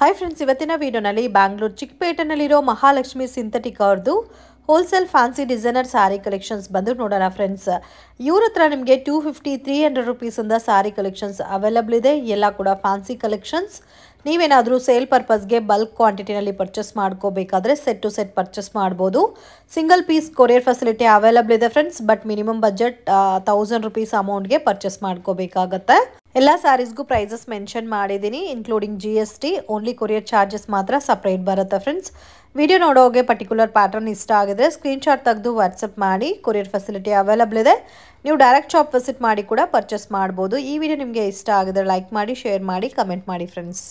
Hi friends, ಇವತ್ತಿನ ವಿಡಿಯೋನಲ್ಲಿ Bangalore ಚಿಕ್ಕಪೇಟೆನಲ್ಲಿರೋ Mahalakshmi synthetic ಅವ್ರದ್ದು wholesale fancy designer sari collections ಬಂದು ನೋಡೋಣ ಫ್ರೆಂಡ್ಸ್. ಇವ್ರ ಹತ್ರ ನಿಮಗೆ 250-300 ರುಪೀಸಿಂದ ಸ್ಯಾರಿ ಕಲೆಕ್ಷನ್ಸ್ ಅವೈಲಬಲ್ ಇದೆ. ಎಲ್ಲ ಕೂಡ ಫ್ಯಾನ್ಸಿ ಕಲೆಕ್ಷನ್ಸ್. ನೀವೇನಾದರೂ ಸೇಲ್ ಪರ್ಪಸ್ಗೆ ಬಲ್ಕ್ ಕ್ವಾಂಟಿಟಿನಲ್ಲಿ ಪರ್ಚೇಸ್ ಮಾಡ್ಕೋಬೇಕಾದ್ರೆ ಸೆಟ್ ಟು ಸೆಟ್ ಪರ್ಚೇಸ್ ಮಾಡ್ಬೋದು. Single piece courier facility available ಇದೆ friends. But minimum budget 1000 rupees ಅಮೌಂಟ್ಗೆ ಪರ್ಚೇಸ್ ಮಾಡ್ಕೋಬೇಕಾಗತ್ತೆ. ಎಲ್ಲ ಸ್ಯಾರೀಸ್ಗೂ ಪ್ರೈಸಸ್ ಮೆನ್ಷನ್ ಮಾಡಿದ್ದೀನಿ, including GST. Only courier charges ಮಾತ್ರ ಸಪ್ರೇಟ್ ಬರುತ್ತೆ ಫ್ರೆಂಡ್ಸ್. ವಿಡಿಯೋ ನೋಡೋಗೆ ಪರ್ಟಿಕ್ಯುಲರ್ ಪ್ಯಾಟರ್ನ್ ಇಷ್ಟ ಆಗಿದ್ರೆ ಸ್ಕ್ರೀನ್ಶಾಟ್ ತೆಗೆದು ವಾಟ್ಸಪ್ ಮಾಡಿ. ಕೊರಿಯರ್ ಫೆಸಿಲಿಟಿ ಅವೈಲಬಲ್ ಇದೆ. ನೀವು ಡೈರೆಕ್ಟ್ ಶಾಪ್ ವಿಸಿಟ್ ಮಾಡಿ ಕೂಡ ಪರ್ಚೇಸ್ ಮಾಡ್ಬೋದು. ಈ ವಿಡಿಯೋ ನಿಮಗೆ ಇಷ್ಟ ಆಗಿದ್ರೆ ಲೈಕ್ ಮಾಡಿ, ಶೇರ್ ಮಾಡಿ, ಕಮೆಂಟ್ ಮಾಡಿ ಫ್ರೆಂಡ್ಸ್.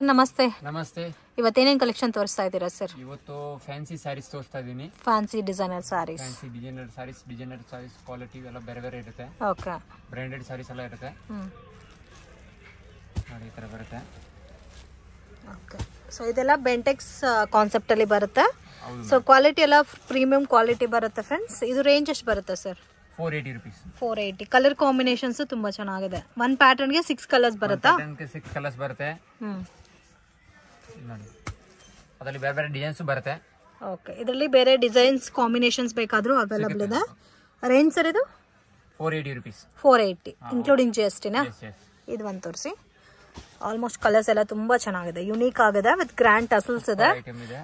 ನಮಸ್ತೆ. ನಮಸ್ತೆ. ಇವತ್ತೇನೇನು ಕಲೆಕ್ಷನ್ ತೋರಿಸ್ತಾ ಇದ್ದೀರಾ ಸರ್? ಇವತ್ತು ಫ್ಯಾನ್ಸಿ ಸ್ಯಾರೀಸ್ ತೋರಿಸ್ತಾ ಇದ್ದೀನಿ. Fancy designer sarees. Fancy designer sarees quality ಎಲ್ಲ ಬೇರೆ ಬೇರೆ ಇರುತ್ತೆ. ಓಕೆ. ಬ್ರಾಂಡೆಡ್ ಸ್ಯಾರೀಸ್ ಎಲ್ಲ ಇರುತ್ತೆ. ನೋಡಿ ಈ ತರ ಬರುತ್ತೆ. ಓಕೆ. ಸೊ ಇದೆಲ್ಲ ಬೆಂಟೆಕ್ಸ್ ಕಾನ್ಸೆಪ್ಟ್ ಅಲ್ಲಿ ಬರುತ್ತೆ. ಸೊ ಕ್ವಾಲಿಟಿ ಎಲ್ಲ ಪ್ರೀಮಿಯಂ ಕ್ವಾಲಿಟಿ ಬರುತ್ತೆ ಫ್ರೆಂಡ್ಸ್. ಇದು ರೇಂಜ್ ಎಷ್ಟು ಬರುತ್ತೆ ಸರ್? 480 ರುಪೀಸ್. 480. ಕಲರ್ ಕಾಂಬಿನೇಷನ್ಸ್ ತುಂಬಾ ಚೆನ್ನಾಗಿದೆ. ಒನ್ ಪ್ಯಾಟರ್ನ್ ಗೆ 6 ಕಲರ್ಸ್ ಬರುತ್ತಾ? 6 ಕಲರ್ಸ್ ಬರುತ್ತೆ. ನೋಡಿ ಅದರಲ್ಲಿ ಬೇರೆ ಬೇರೆ ಡಿಸೈನ್ಸ್ ಬರುತ್ತೆ. ಓಕೆ. ಇದರಲ್ಲಿ ಬೇರೆ ಡಿಸೈನ್ಸ್ ಕಾಂಬಿನೇಷನ್ಸ್ ಬೇಕಾದರೂ ಅವೈಲಬಲ್ ಇದೆ. ರೇಂಜ್ ಸರ್ ಇದು? 480 ರುಪೀಸ್. 480 ಇನ್ಕ್ಲೂಡಿಂಗ್ GST ನ? ಇದು ಒಂದು ತೋರಿಸಿ. ಆಲ್ಮೋಸ್ಟ್ ಕಲರ್ಸ್ ಎಲ್ಲ ತುಂಬಾ ಚೆನ್ನಾಗಿದೆ, ಯುನೀಕ್ ಆಗಿದೆ, ವಿತ್ ಗ್ರ್ಯಾಂಡ್ ಟಸಲ್ಸ್ ಇದೆ.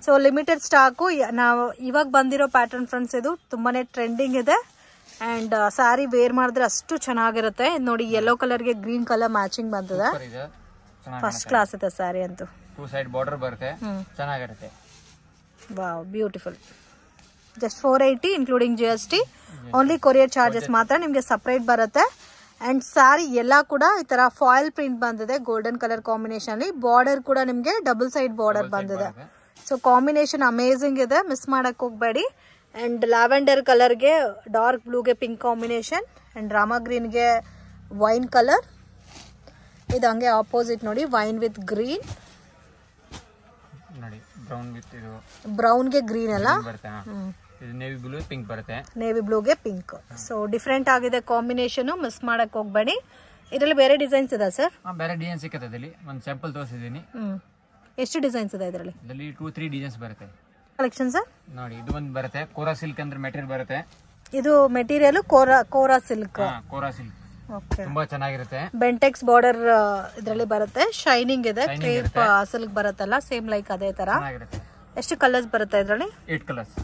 So limited stock. ನಾವು ಇವಾಗ ಬಂದಿರೋ ಪ್ಯಾಟರ್ನ್ ಫ್ರೆಂಡ್ಸ್. ಇದು ತುಂಬಾನೇ ಟ್ರೆಂಡಿಂಗ್ ಇದೆ ಅಂಡ್ ಸ್ಯಾರಿ ವೇರ್ ಮಾಡಿದ್ರೆ ಅಷ್ಟು ಚೆನ್ನಾಗಿರುತ್ತೆ. ನೋಡಿ ಯೆಲ್ಲೋ ಕಲರ್ಗೆ ಗ್ರೀನ್ ಕಲರ್ ಮ್ಯಾಚಿಂಗ್ ಬಂದಿದೆ. ಫಸ್ಟ್ ಕ್ಲಾಸ್ ಇದೆ ಸ್ಯಾರಿ ಅಂತೂ. 2 ಸೈಡ್ ಬಾರ್ಡರ್ ಬರುತ್ತೆ, ಚೆನ್ನಾಗಿರುತ್ತೆ. Wow, beautiful. Just 480 including GST. Only courier charges ಮಾತ್ರ ನಿಮಗೆ ಸಪ್ರೇಟ್ ಬರುತ್ತೆ. ಅಂಡ್ ಸ್ಯಾರಿ ಎಲ್ಲ ಕೂಡ ಈ ತರ ಫಾಯಿಲ್ ಪ್ರಿಂಟ್ ಬಂದಿದೆ, ಗೋಲ್ಡನ್ ಕಲರ್ ಕಾಂಬಿನೇಷನ್ ಅಲ್ಲಿ. ಬಾರ್ಡರ್ ಕೂಡ ನಿಮಗೆ ಡಬಲ್ ಸೈಡ್ ಬಾರ್ಡರ್ ಬಂದಿದೆ. ಸೊ ಕಾಂಬಿನೇಷನ್ ಅಮೇಸಿಂಗ್ ಇದೆ, ಮಿಸ್ ಮಾಡಕ್ ಹೋಗ್ಬೇಡಿ. ಅಂಡ್ ಲ್ಯಾವೆಂಡರ್ ಕಲರ್ಗೆ ಡಾರ್ಕ್ ಬ್ಲೂಗೆ ಪಿಂಕ್ ಕಾಂಬಿನೇಷನ್ ಅಂಡ್ ರಾಮಾ ಗ್ರೀನ್ಗೆ ವೈನ್ ಕಲರ್. ಇದು ಹಂಗೆ ಆಪೋಸಿಟ್ ನೋಡಿ, ವೈನ್ ವಿತ್ ಗ್ರೀನ್. ನೋಡಿ ಬ್ರೌನ್ ವಿತ್ ಇದು ಬ್ರೌನ್ಗೆ ಗ್ರೀನ್ ಅಲ್ಲ, ನೇವಿ ಬ್ಲೂ ಪಿಂಕ್ ಬರುತ್ತೆ. ನೇವಿ ಬ್ಲೂಗೆ ಪಿಂಕ್. ಸೊ ಡಿಫ್ರೆಂಟ್ ಆಗಿದೆ ಕಾಂಬಿನೇಷನ್, ಮಿಸ್ ಮಾಡಕ್ ಹೋಗ್ಬೇಡಿ. ಇದರಲ್ಲಿ ಬೇರೆ ಡಿಸೈನ್ಸ್ ಇದೆ ಸರ್? ಬೇರೆ ಡಿಸೈನ್ ಸಿಕ್ಕತ್ತೆ. ಇದರಲ್ಲಿ ಒಂದು ಸ್ಯಾಂಪಲ್ ತೋರಿಸಿದ್ದೀನಿ. ಎಷ್ಟು ಡಿಸೈನ್ಸ್ ಇದೆ ಇದರಲ್ಲಿ? 2-3 ಡಿಸೈನ್ಸ್ ಬರುತ್ತೆ. ಕಲೆಕ್ಷನ್ ಸರ್ ನೋಡಿ, ಇದು ಒಂದು ಬರುತ್ತೆ. ಕೋರಾ ಸಿಲ್ಕ್ ಅಂದ್ರೆ ಮೆಟೀರಿಯಲ್ ಬರುತ್ತೆ. ಇದು ಮೆಟೀರಿಯಲ್ ಕೋರಾ ಸಿಲ್ಕ್. ಕೋರಾ ಸಿಲ್ಕ್ ಓಕೆ, ತುಂಬಾ ಚೆನ್ನಾಗಿರುತ್ತೆ. ಬೆಂಟೆಕ್ಸ್ ಬಾರ್ಡರ್ ಇದರಲ್ಲಿ ಬರುತ್ತೆ. ಶೈನಿಂಗ್ ಇದೆ. ಕ್ರೇಪ್ ಸಿಲ್ಕ್ ಬರುತ್ತಲ್ಲ, ಸೇಮ್ ಲೈಕ್ ಅದೇ ತರ. ಎಷ್ಟು ಕಲರ್ಸ್ ಬರುತ್ತೆ ಇದರಲ್ಲಿ? 8 ಕಲರ್ಸ್.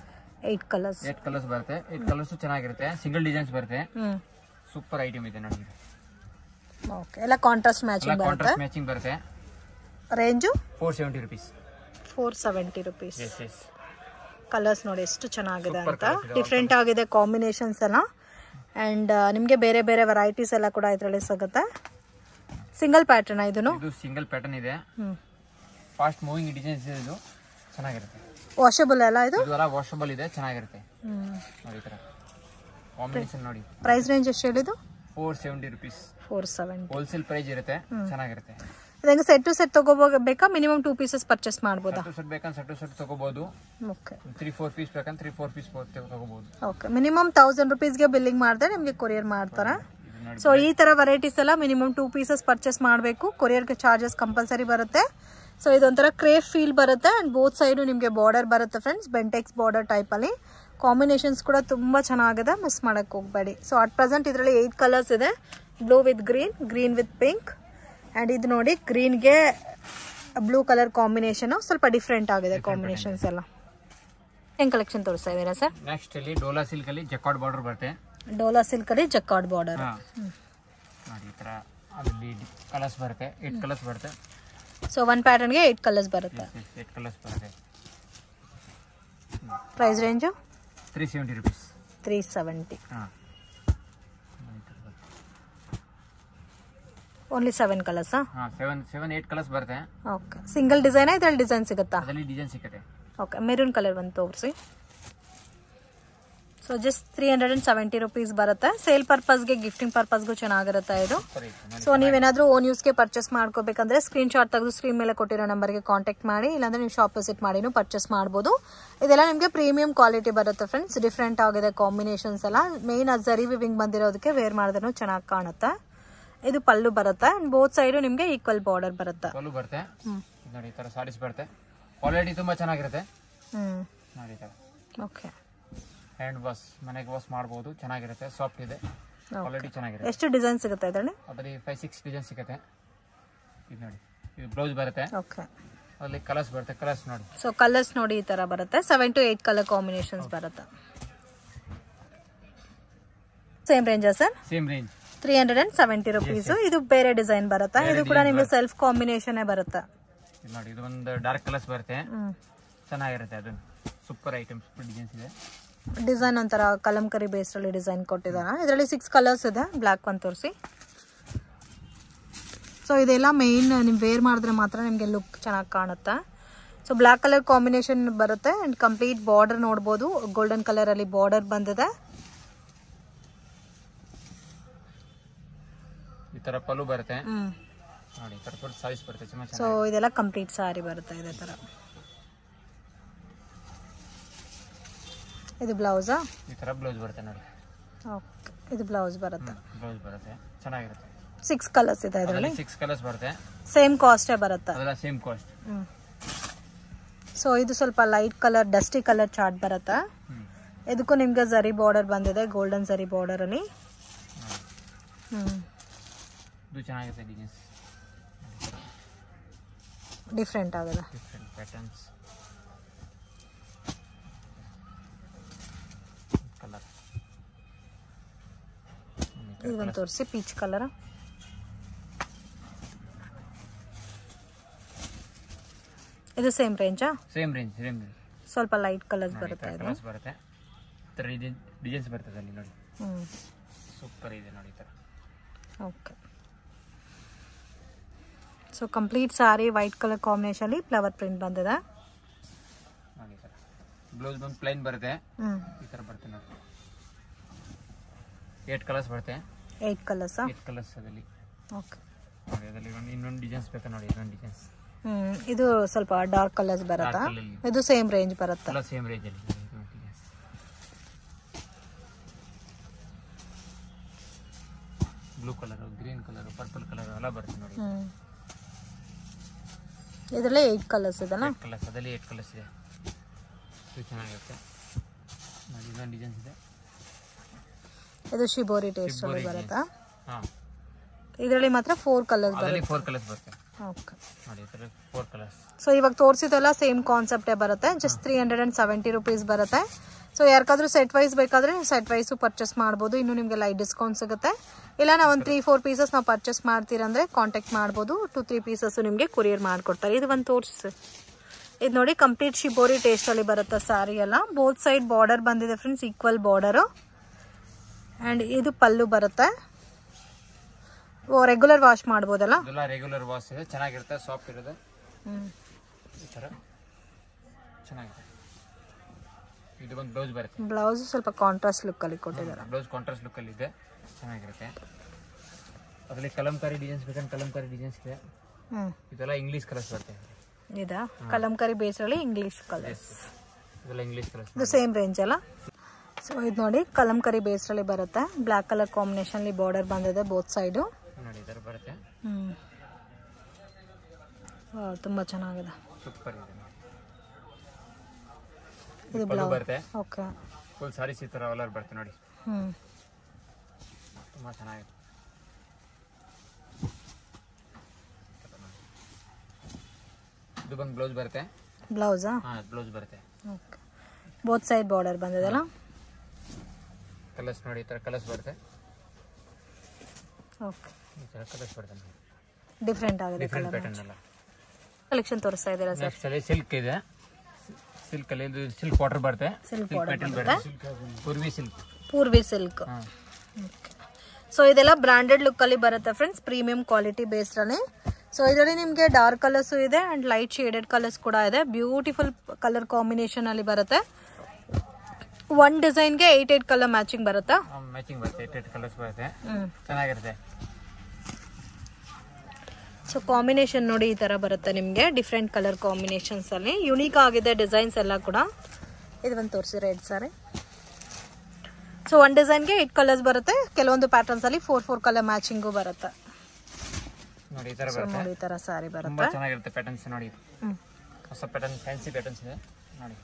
8 ಕಲರ್ಸ್. 8 ಕಲರ್ಸ್ ಬರುತ್ತೆ. 8 ಕಲರ್ಸ್ ಚೆನ್ನಾಗಿರುತ್ತೆ. ಸಿಂಗಲ್ ಡಿಸೈನ್ಸ್ ಬರುತ್ತೆ. ಸೂಪರ್ ಐಟಮ್ ಇದೆ ನೋಡಿ. ಓಕೆ, ಎಲ್ಲ ಕಾಂಟ್ರಾಸ್ಟ್ ಮ್ಯಾಚಿಂಗ್ ಬರುತ್ತೆ. ಕಾಂಟ್ರಾಸ್ಟ್ ಮ್ಯಾಚಿಂಗ್ ಬರುತ್ತೆ. Range 470 rupees. 470 rupees. Yes yes. Colours ನೋಡಿ ಎಷ್ಟು ಚೆನ್ನಾಗಿದೆ ಅಂತ. ಡಿಫ್ರೆಂಟ್ ಆಗಿದೆ ಕಾಂಬಿನೇಷನ್ಸ್ ಎಲ್ಲ. ಅಂಡ್ ನಿಮಗೆ ಬೇರೆ ಬೇರೆ ವೆರೈಟೀಸ್ ಎಲ್ಲ ಕೂಡ ಇದರಲ್ಲಿ ಸಿಗುತ್ತೆ. ಸಿಂಗಲ್ ಪ್ಯಾಟರ್ನ್ ಇದನ್ನು? ಇದು ಸಿಂಗಲ್ ಪ್ಯಾಟರ್ನ್ ಇದೆ. ಫಾಸ್ಟ್ ಮೂವಿಂಗ್ ಡಿಸೈನ್ಸ್ ಇದೆ. ಇದು ಚೆನ್ನಾಗಿರುತ್ತೆ. ವಾಷಬಲ್ ಅಲ್ಲ ಇದು? ಇದೆಲ್ಲ ವಾಷಬಲ್ ಇದೆ, ಚೆನ್ನಾಗಿರುತ್ತೆ. ನೋಡಿ ಈ ತರ ಕಾಂಬಿನೇಷನ್ ನೋಡಿ. ಪ್ರೈಸ್ ರೇಂಜ್ ಎಷ್ಟು ಹೇಳಿದ್ದು? 470 ರುಪೀಸ್. 470 ಹೋಲ್ಸೇಲ್ ಪ್ರೈಸ್ ಇರುತ್ತೆ, ಚೆನ್ನಾಗಿರುತ್ತೆ. ಇದಂಗೆ ಸೆಟ್ ಟು ಸೆಟ್ ತಗೋಬೇಕಾ? ಮಿನಿಮಮ್ 2 ಪೀಸಸ್ ಪರ್ಚೇಸ್ ಮಾಡ್ಬೋದಾ? ಸೆಟ್ ಬೇಕಂದ್ರೆ ಸೆಟ್ ಟು ಸೆಟ್ ತಗೋಬಹುದು. ಓಕೆ. 3-4 ಪೀಸ್ ಬೇಕಂದ್ರೆ 3-4 ಪೀಸ್ ತಗೋಬಹುದು. ಓಕೆ. ಮಿನಿಮಮ್ 1000 ರುಪೀಸ್ಗೆ ಬಿಲ್ಲಿಂಗ್ ಮಾಡಿದ್ರೆ ನಿಮಗೆ ಕೊರಿಯರ್ ಮಾಡ್ತಾರೆ. ಸೊ ಈ ತರ ವೆರೈಟೀಸ್ ಎಲ್ಲ ಮಿನಿಮಮ್ 2 ಪೀಸಸ್ ಪರ್ಚೇಸ್ ಮಾಡಬೇಕು. ಕೊರಿಯರ್ಗೆ ಚಾರ್ಜಸ್ ಕಂಪಲ್ಸರಿ ಬರುತ್ತೆ. ಸೊ ಇದೊಂಥರ ಕ್ರೇಪ್ ಫೀಲ್ ಬರುತ್ತೆ. ಅಂಡ್ ಬೋತ್ ಸೈಡು ನಿಮಗೆ ಬಾರ್ಡರ್ ಬರುತ್ತೆ ಫ್ರೆಂಡ್ಸ್, ಬೆಂಟೆಕ್ಸ್ ಬಾರ್ಡರ್ ಟೈಪ್ ಅಲ್ಲಿ. ಕಾಂಬಿನೇಷನ್ಸ್ ಕೂಡ ತುಂಬಾ ಚೆನ್ನಾಗಿದೆ, ಮಿಸ್ ಮಾಡಕ್ ಹೋಗ್ಬೇಡಿ. ಸೊ ಅಟ್ ಪ್ರೆಸೆಂಟ್ ಇದರಲ್ಲಿ 8 ಕಲರ್ಸ್ ಇದೆ. Blue with green, green with pink. And ಇದು ನೋಡಿ, ಗ್ರೀನ್ಗೆ ಬ್ಲೂ ಕಲರ್ ಕಾಂಬಿನೇಷನ್ ಸ್ವಲ್ಪ ಡಿಫ್ರೆಂಟ್ ಆಗಿದೆ ಕಾಂಬಿನೇಷನ್ಸ್ ಎಲ್ಲ. ಏನ್ ಕಲೆಕ್ಷನ್ ತೋರಿಸ್ತಾ ಇದ್ದೀರಾ ಸರ್? ನೆಕ್ಸ್ಟ್ ಅಲ್ಲಿ ಡೋಲಾ ಸಿಲ್ಕ್ ಅಲ್ಲಿ ಜಕಾರ್ಡ್ ಬಾರ್ಡರ್ ಬರುತ್ತೆ. ಡೋಲಾ ಸಿಲ್ಕ್ ಅಲ್ಲಿ ಜಕಾರ್ಡ್ ಬಾರ್ಡರ್. ನೋಡಿ ಈ ತರ ಅದರಲ್ಲಿ ಕಲರ್ಸ್ ಬರುತ್ತೆ. 8 ಕಲರ್ಸ್ ಬರುತ್ತೆ. ಸೊ ಒನ್ ಪ್ಯಾಟರ್ನ್ಗೆ 8 ಕಲರ್ಸ್ ಬರುತ್ತೆ. 8 ಕಲರ್ಸ್ ಬರುತ್ತೆ. Price range 370 rupees. 370. Only 7 colours? 7-8 colours ಬರುತ್ತೆ. ಓಕೆ. ಸಿಂಗಲ್ ಡಿಸೈನ್ ಇದರಲ್ಲಿ ಡಿಸೈನ್ ಸಿಗುತ್ತಾ? ಅದರಲ್ಲಿ ಡಿಸೈನ್ ಸಿಗುತ್ತೆ. ಓಕೆ. ಮೆರೂನ್ ಕಲರ್ ಒಂದು ತೋರಿಸಿ. ಸೊ ಜಸ್ಟ್ 370 ರುಪೀಸ್ ಬರುತ್ತೆ. ಸೇಲ್ ಪರ್ಪಸ್ಗೆ, ಗಿಫ್ಟಿಂಗ್ ಪರ್ಪಸ್ಗೂ ಚೆನ್ನಾಗಿರುತ್ತೆ ಇದು. ಸೊ ನೀವೇನಾದ್ರೂ ಓನ್ ಯೂಸ್ಗೆ ಪರ್ಚೇಸ್ ಮಾಡ್ಕೋಬೇಕಂದ್ರೆ ಸ್ಕ್ರೀನ್ಶಾಟ್ ತೆಗೆದು ಸ್ಕ್ರೀನ್ ಮೇಲೆ ಕೊಟ್ಟಿರೋ ನಂಬರ್ಗೆ ಕಾಂಟ್ಯಾಕ್ಟ್ ಮಾಡಿ, ಇಲ್ಲಾಂದ್ರೆ ನೀವು ಶಾಪ್ ವಿಸಿಟ್ ಮಾಡಿನೂ ಪರ್ಚೇಸ್ ಮಾಡ್ಬೋದು. ಇದೆಲ್ಲ ನಿಮಗೆ ಪ್ರೀಮಿಯಂ ಕ್ವಾಲಿಟಿ ಬರುತ್ತೆ ಫ್ರೆಂಡ್ಸ್. ಡಿಫ್ರೆಂಟ್ ಆಗಿದೆ ಕಾಂಬಿನೇಷನ್ಸ್ ಎಲ್ಲ. ಮೇನ್ ಜರಿ ವಿವಿಂಗ್ ಬಂದಿರೋದಕ್ಕೆ ವೇರ್ ಮಾಡಿದ್ರೂ ಚೆನ್ನಾಗಿ ಕಾಣುತ್ತೆ. ಇದು ಪಲ್ಲು ಬರುತ್ತೆ ಅಂಡ್ ಬೋತ್ ಸೈಡ್ ನಿಮಗೆ ಈಕ್ವಲ್ ಬಾರ್ಡರ್ ಬರುತ್ತೆ. ಪಲ್ಲು ಬರುತ್ತೆ ನೋಡಿ, ಈ ತರ ಸಾರೀಸ್ ಬರುತ್ತೆ. ಕ್ವಾಲಿಟಿ ತುಂಬಾ ಚೆನ್ನಾಗಿರುತ್ತೆ ನೋಡಿ. ಈ ತರ ಓಕೆ, ಹ್ಯಾಂಡ್ ವಾಶ್, ಮನೆಗೆ ವಾಶ್ ಮಾಡಬಹುದು, ಚೆನ್ನಾಗಿರುತ್ತೆ, ಸಾಫ್ಟ್ ಇದೆ, ಕ್ವಾಲಿಟಿ ಚೆನ್ನಾಗಿರುತ್ತೆ. ಎಷ್ಟು ಡಿಸೈನ್ ಸಿಗುತ್ತೆ ಇದರಲ್ಲಿ? ಅದರಲ್ಲಿ 5-6 ಡಿಸೈನ್ ಸಿಗುತ್ತೆ. ಇದು ನೋಡಿ, ಇದು ಬ್ಲೌಸ್ ಬರುತ್ತೆ. ಓಕೆ, ಅಲ್ಲಿ ಕಲರ್ಸ್ ಬರುತ್ತೆ, ಕಲರ್ಸ್ ನೋಡಿ. ಸೊ ಕಲರ್ಸ್ ನೋಡಿ ಈ ತರ ಬರುತ್ತೆ. 7 to 8 ಕಲರ್ ಕಾಂಬಿನೇಷನ್ಸ್ ಬರುತ್ತೆ. ಸೇಮ್ ರೇಂಜಾ ಸರ್? Same range, 370 rupees. ಇದು ಬೇರೆ ಡಿಸೈನ್ ಬರುತ್ತೆ. ಇದು ಕೂಡ ನಿಮಗೆ ಸೆಲ್ಫ್ ಕಾಂಬಿನೇಷನ್ ಬರುತ್ತೆ ನೋಡಿ. ಇದು ಒಂದು ಡಾರ್ಕ್ ಕಲರ್ಸ್ ಬರುತ್ತೆ, ಚೆನ್ನಾಗಿರುತ್ತೆ. ಅದು ಸೂಪರ್ ಐಟಮ್ಸ್, ಡಿಸೈನ್ಸ್ ಇದೆ. ಡಿಸೈನ್ ಒಂಥರ ಕಲಂಕರಿ ಬೇಸ್ ಅಲ್ಲಿ ಡಿಸೈನ್ ಕೊಟ್ಟಿದ್ದಾರೆ. ಇದರಲ್ಲಿ 6 ಕಲರ್ಸ್ ಇದೆ. ಬ್ಲಾಕ್ ಒಂದು ತೋರಿಸಿ. ಸೊ ಇದೆಲ್ಲ ಮೇನ್ ನೀವು ವೇರ್ ಮಾಡಿದ್ರೆ ಮಾತ್ರ ನಿಮಗೆ ಲುಕ್ ಚೆನ್ನಾಗಿ ಕಾಣುತ್ತೆ. ಸೊ ಬ್ಲಾಕ್ ಕಲರ್ ಕಾಂಬಿನೇಷನ್ ಬರುತ್ತೆ ಅಂಡ್ ಕಂಪ್ಲೀಟ್ ಬಾರ್ಡರ್ ನೋಡ್ಬೋದು. ಗೋಲ್ಡನ್ ಕಲರ್ ಅಲ್ಲಿ ಬಾರ್ಡರ್ ಬಂದಿದೆ. ಈ ತರ ಪಲ್ಲು ಬರುತ್ತೆ ನೋಡಿ. ಈ ತರ ಫುಲ್ ಸೈಜ್ ಬರುತ್ತೆ, ಚೆನ್ನಾಗಿ. ಸೊ ಇದೆಲ್ಲ ಕಂಪ್ಲೀಟ್ ಸಾರಿ ಬರುತ್ತೆ ಇದೇ ತರ. ಇದು ಬ್ಲೌಸಾ? ಈ ತರ ಬ್ಲೌಸ್ ಬರುತ್ತೆ ನೋಡಿ. ಓಕೆ, ಇದು ಬ್ಲೌಸ್ ಬರುತ್ತೆ. ಬ್ಲೌಸ್ ಬರುತ್ತೆ, ಚೆನ್ನಾಗಿರುತ್ತೆ. 6 ಕಲರ್ಸ್ ಇದೆ ಇದರಲ್ಲಿ. 6 ಕಲರ್ಸ್ ಬರುತ್ತೆ. ಸೇಮ್ ಕಾಸ್ಟೇ ಬರುತ್ತೆ. ಅದೆಲ್ಲ ಸೇಮ್ ಕಾಸ್ಟ್. ಸೊ ಇದು ಸ್ವಲ್ಪ light colour, dusty colour chart ಬರುತ್ತೆ. ಇದಕ್ಕೂ ನಿಮ್ಗೆ ಜರಿ ಬಾರ್ಡರ್ ಬಂದಿದೆ, ಗೋಲ್ಡನ್ ಜರಿ ಬಾರ್ಡರ್ ಅಲ್ಲಿ. ಇದು ಚೆನ್ನಾಗಿದೆ ಡಿಸೈನ್ಸ್, ಡಿಫ್ರೆಂಟ್ ಆಗಿದೆ, ಡಿಫರೆಂಟ್ ಪ್ಯಾಟರ್ನ್ಸ್, ಕಲರ್. ಇದೊಂದು ತೋರಿಸಿ, ಪೀಚ್ ಕಲರ್. ಇದು ಸೇಮ್ ರೇಂಜಾ? Same range, same range. ಸ್ವಲ್ಪ ಲೈಟ್ ಕಲರ್ಸ್ ಬರುತ್ತೆ. ಇದು ಕಲರ್ಸ್ ಬರುತ್ತೆ, ತರ ಡಿಸೈನ್ಸ್ ಬರ್ತದೆ ಅಲ್ಲಿ ನೋಡಿ. ಸೂಪರ್ ಇದೆ ನೋಡಿ ಈ ತರ. ಓಕೆ, ಸೊ ಕಂಪ್ಲೀಟ್ ಸಾರಿ ವೈಟ್ ಕಲರ್ ಕಾಂಬಿನೇಷನ್ ಅಲ್ಲಿ ಫ್ಲವರ್ ಪ್ರಿಂಟ್ ಬಂದಿದೆ ನೋಡಿ. ತರ ಬ್ಲೌಸ್ ಬಂದು ಪ್ಲೈನ್ ಬರುತ್ತೆ, ಈ ತರ ಬರುತ್ತೆ ನೋಡಿ. 8 ಕಲರ್ಸ್ ಬರುತ್ತೆ. 8 ಕಲರ್ಸ್? 8 ಕಲರ್ಸ್ ಅದರಲ್ಲಿ. ಓಕೆ ನೋಡಿ, ಅದರಲ್ಲಿ ಇನ್ನೊಂದು ಡಿಸೈನ್ಸ್ ಬೇಕಾ ನೋಡಿ. ಇನ್ನೊಂದು ಡಿಸೈನ್ಸ್, ಇದು ಸ್ವಲ್ಪ ಡಾರ್ಕ್ ಕಲರ್ಸ್ ಬರುತ್ತಾ? ಇದು ಸೇಮ್ ರೇಂಜ್ ಬರುತ್ತೆ? ಎಲ್ಲ ಸೇಮ್ ರೇಂಜ್ ಅಲ್ಲಿ. Blue colour, green colour, purple colour ಎಲ್ಲ ಬರುತ್ತೆ ನೋಡಿ. ಇದರಲ್ಲಿ 8 ಕಲರ್ಸ್ ಇದೆಲ್ಲ? 8 ಕಲರ್ಸ್, ಅದರಲ್ಲಿ 8 ಕಲರ್ಸ್ ಇದೆ. ಇದು ಚೆನ್ನಾಗಿರುತ್ತೆ ನೋಡಿ. ಇನ್ನೊಂದು ಡಿಸೈನ್ಸ್ ಇದೆ. ಇದು ಶಿಬೋರಿ ಟೇಸ್ಟ್ ಅಲ್ಲಿ ಬರುತ್ತಾ? ಹಾ, ಇದರಲ್ಲಿ ಮಾತ್ರ 4 ಕಲರ್ಸ್ ಬರುತ್ತೆ. ಅದರಲ್ಲಿ 4 ಕಲರ್ಸ್ ಬರುತ್ತೆ. ಓಕೆ ನೋಡಿ, ಇದರಲ್ಲಿ 4 ಕಲರ್ಸ್. ಸೊ ಇವಾಗ ತೋರಿಸಿದೆಲ್ಲ ಸೇಮ್ ಕಾನ್ಸೆಪ್ಟೇ ಬರುತ್ತೆ. ಜಸ್ಟ್ 370 rupees ಬರುತ್ತೆ. ಸೊ ಯಾರಿಗಾದ್ರೂ ಸೆಟ್ ವೈಸ್ ಬೇಕಾದ್ರೆ ಸೆಟ್ ವೈಸು ಪರ್ಚೇಸ್ ಮಾಡ್ಬೋದು. ಇನ್ನು ನಿಮಗೆ ಲೈಟ್ ಡಿಸ್ಕೌಂಟ್ ಸಿಗುತ್ತೆ. ಇಲ್ಲ ನಾವು ಒಂದು 3-4 ಪೀಸಸ್ ನಾವು ಪರ್ಚೇಸ್ ಮಾಡ್ತೀರಂದ್ರೆ ಕಾಂಟ್ಯಾಕ್ಟ್ ಮಾಡ್ಬೋದು. 2-3 ಪೀಸಸ್ ನಿಮಗೆ ಕೊರಿಯರ್ ಮಾಡಿಕೊಡ್ತಾರೆ. ಇದು ಒಂದು ತೋರಿಸಿ. ಇದು ನೋಡಿ, ಕಂಪ್ಲೀಟ್ ಶಿಬೋರಿ ಟೇಸ್ಟ್ ಅಲ್ಲಿ ಬರುತ್ತೆ ಸಾರಿ ಎಲ್ಲ. ಬೋತ್ ಸೈಡ್ ಬಾರ್ಡರ್ ಬಂದಿದೆ ಫ್ರೆಂಡ್ಸ್, ಈಕ್ವಲ್ ಬಾರ್ಡರು. ಅಂಡ್ ಇದು ಪಲ್ಲು ಬರುತ್ತೆ. ರೆಗ್ಯುಲರ್ ವಾಶ್ ಮಾಡ್ಬೋದಲ್ಲ? ಇದೆಲ್ಲ ರೆಗ್ಯುಲರ್ ವಾಶ್ ಇದೆ, ಚೆನ್ನಾಗಿರುತ್ತೆ, ಸಾಫ್ಟ್ ಇರುತ್ತೆ. ಈ ತರ ಚೆನ್ನಾಗಿದೆ. ಇದು ಒಂದು ಬ್ಲೌಸ್ ಬರುತ್ತೆ. ಬ್ಲೌಸ್ ಸ್ವಲ್ಪ ಕಾಂಟ್ರಾಸ್ಟ್ ಲುಕ್ ಅಲ್ಲಿ ಕೊಟ್ಟಿದ್ದಾರೆ. ಬ್ಲೌಸ್ ಕಾಂಟ್ರಾಸ್ಟ್ ಲುಕ್ ಅಲ್ಲಿ ಇದೆ, ಚೆನ್ನಾಗಿರುತ್ತೆ. ಅದರಲ್ಲಿ ಕಲಂಕಾರಿ ಡಿಸೈನ್ಸ್ ಬೇಕಂದ್ರೆ ಕಲಂಕಾರಿ ಡಿಸೈನ್ಸ್ ಇದೆ. ಇದೆಲ್ಲ ಇಂಗ್ಲಿಷ್ ಕಲರ್ಸ್ ಬರುತ್ತೆ. ಇದಾ ಕಲಂಕಾರಿ ಬೇಸ್ ಅಲ್ಲಿ ಇಂಗ್ಲಿಷ್ ಕಲರ್ಸ್? ಇದೆಲ್ಲ ಇಂಗ್ಲಿಷ್ ಕಲರ್ಸ್. ಇದು ಸೇಮ್ ರೇಂಜ್ ಅಲ್ಲ? ಸೊ ಇದು ನೋಡಿ, ಕಲಂಕಾರಿ ಬೇಸ್ ಅಲ್ಲಿ ಬರುತ್ತೆ. ಬ್ಲಾಕ್ ಕಲರ್ ಕಾಂಬಿನೇಷನ್ ಅಲ್ಲಿ ಬಾರ್ಡರ್ ಬಂದಿದೆ ಬೋತ್ ಸೈಡ್ ನೋಡಿ. ಈ ತರ ಬರುತ್ತೆ. ತುಂಬಾ ಚೆನ್ನಾಗಿದೆ, ಸೂಪರ್ ಇದೆ. ಇದು ಬ್ಲೌಸ್ ಬರುತ್ತೆ. ಓಕೆ, ಫುಲ್ ಸಾರೀಸ್ ಈ ತರ ಕಲರ್ ಬರುತ್ತೆ ನೋಡಿ. ತುಂಬಾ ಚೆನ್ನಾಗಿದೆ. ಇದು ಬಂದು ಬ್ಲೌಸ್ ಬರುತ್ತೆ. ಬ್ಲೌಸಾ? ಹಾ, ಬ್ಲೌಸ್ ಬರುತ್ತೆ. ಓಕೆ, ಬೋತ್ ಸೈಡ್ ಬಾರ್ಡರ್ ಬಂದಿದೆಲ್ಲ. ಕಲರ್ಸ್ ನೋಡಿ, ಈ ತರ ಕಲರ್ಸ್ ಬರುತ್ತೆ. ಓಕೆ, ಈ ತರ ಕಲರ್ಸ್ ಬರುತ್ತೆ. ಡಿಫರೆಂಟ್ ಆಗಿದೆ, ಡಿಫರೆಂಟ್ ಪ್ಯಾಟರ್ನ್ ಎಲ್ಲ ಕಲೆಕ್ಷನ್ ತೋರಿಸ್ತಾ ಇದ್ದೀರಾ ಸರ್? ನೆಕ್ಸ್ಟ್ ಅಲ್ಲಿ ಸಿಲ್ಕ್ ಇದೆ. ಸಿಲ್ಕ್ ಅಲ್ಲಿ ಇದು ಸಿಲ್ಕ್ ವಾಟರ್ ಬರುತ್ತೆ. ಸಿಲ್ಕ್ ಪ್ಯಾಟರ್ನ್ ಬರುತ್ತೆ. Poorvi silk. Poorvi silk. So ಇದೆಲ್ಲ ಬ್ರಾಂಡೆಡ್ ಲುಕ್ ಅಲ್ಲಿ ಬರುತ್ತೆ ಫ್ರೆಂಡ್ಸ್, ಪ್ರೀಮಿಯಂ ಕ್ವಾಲಿಟಿ ಬೇಸ್ಡ್ ಅಲ್ಲಿ. ಸೊ ಇದರಲ್ಲಿ ನಿಮಗೆ ಡಾರ್ಕ್ ಕಲರ್ಸ್ ಇದೆ ಅಂಡ್ ಲೈಟ್ ಶೇಡೆಡ್ ಕಲರ್ಸ್ ಕೂಡ ಇದೆ. ಬ್ಯೂಟಿಫುಲ್ ಕಲರ್ ಕಾಂಬಿನೇಷನ್ ಅಲ್ಲಿ ಬರುತ್ತೆ. ಒನ್ ಡಿಸೈನ್ಗೆ 8 ಕಲರ್ ಮ್ಯಾಚಿಂಗ್ ಬರುತ್ತಾ? ಮ್ಯಾಚಿಂಗ್ ಬರುತ್ತೆ, 8 ಕಲರ್ಸ್ ಬರುತ್ತೆ, ಚೆನ್ನಾಗಿರುತ್ತೆ. ಸೊ ಕಾಂಬಿನೇಷನ್ ನೋಡಿ, ಈ ತರ ಬರುತ್ತೆ ನಿಮಗೆ. ಡಿಫ್ರೆಂಟ್ ಕಲರ್ ಕಾಂಬಿನೇಷನ್ಸ್ ಅಲ್ಲಿ ಯುನೀಕ್ ಆಗಿದೆ ಡಿಸೈನ್ಸ್ ಎಲ್ಲ ಕೂಡ. ಇದು ಒಂದು ತೋರಿಸಿ ರೆಡ್ ಸಾರಿ. ಸೊ ಒನ್ ಡಿಸೈನ್ಗೆ 8 ಕಲರ್ಸ್ ಬರುತ್ತೆ. ಕೆಲವೊಂದು ಪ್ಯಾಟರ್ನ್ಸ್ ಅಲ್ಲಿ 4 ಕಲರ್ ಮ್ಯಾಚಿಂಗು ಬರುತ್ತೆ. ನೋಡಿ ಈ ತರ ಬರುತ್ತೆ. ನೋಡಿ ಈ ತರ ಸಾರಿ ಬರುತ್ತೆ, ತುಂಬಾ ಚೆನ್ನಾಗಿರುತ್ತೆ ಪ್ಯಾಟರ್ನ್ಸ್. ನೋಡಿ ಹೊಸ ಪ್ಯಾಟರ್ನ್, ಫ್ಯಾನ್ಸಿ ಪ್ಯಾಟರ್ನ್ಸ್ ಇದೆ ನೋಡಿ.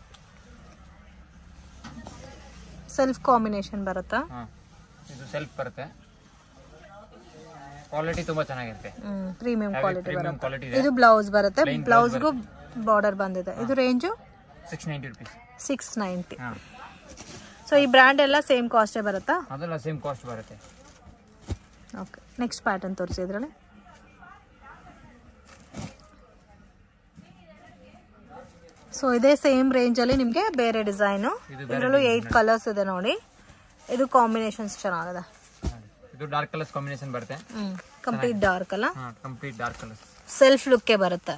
ಸೆಲ್ಫ್ ಕಾಂಬಿನೇಷನ್ ಬರುತ್ತಾ? ಇದು ಸೆಲ್ಫ್ ಬರುತ್ತೆ. ಕ್ವಾಲಿಟಿ ತುಂಬಾ ಚೆನ್ನಾಗಿರುತ್ತೆ, ಪ್ರೀಮಿಯಂ ಕ್ವಾಲಿಟಿ ಕ್ವಾಲಿಟಿ ಬರುತ್ತೆ. ಇದೆ. ಇದು ಬ್ಲೌಸ್ ಬರುತ್ತೆ, ಬ್ಲೌಸ್ಗೂ ಬಾರ್ಡರ್ ಬಂದಿದೆ. ಇದು ರೇಂಜು 690 rupees. 690. ಸೊ ಈ ಬ್ರ್ಯಾಂಡ್ ಎಲ್ಲ ಸೇಮ್ ಕಾಸ್ಟೇ ಬರುತ್ತಾ? ಅದೆಲ್ಲ ಸೇಮ್ ಕಾಸ್ಟ್ ಬರುತ್ತೆ. ಓಕೆ, ನೆಕ್ಸ್ಟ್ ಪ್ಯಾಟರ್ನ್ ತೋರಿಸಿ ಇದರಲ್ಲಿ. ಸೊ ಇದೇ ಸೇಮ್ ರೇಂಜ್ ಅಲ್ಲಿ ನಿಮಗೆ ಬೇರೆ ಡಿಸೈನು, ಇದರಲ್ಲೂ 8 ಕಲರ್ಸ್ ಇದೆ ನೋಡಿ. ಇದು ಕಾಂಬಿನೇಷನ್ಸ್ ಚೆನ್ನಾಗಿದೆ. ಇದು ಡಾರ್ಕ್ ಕಲರ್ಸ್ ಕಾಂಬಿನೇಷನ್ ಬರುತ್ತೆ. ಕಂಪ್ಲೀಟ್ ಡಾರ್ಕ್ ಅಲ್ಲ? Complete dark colours. Self look ಬರುತ್ತೆ.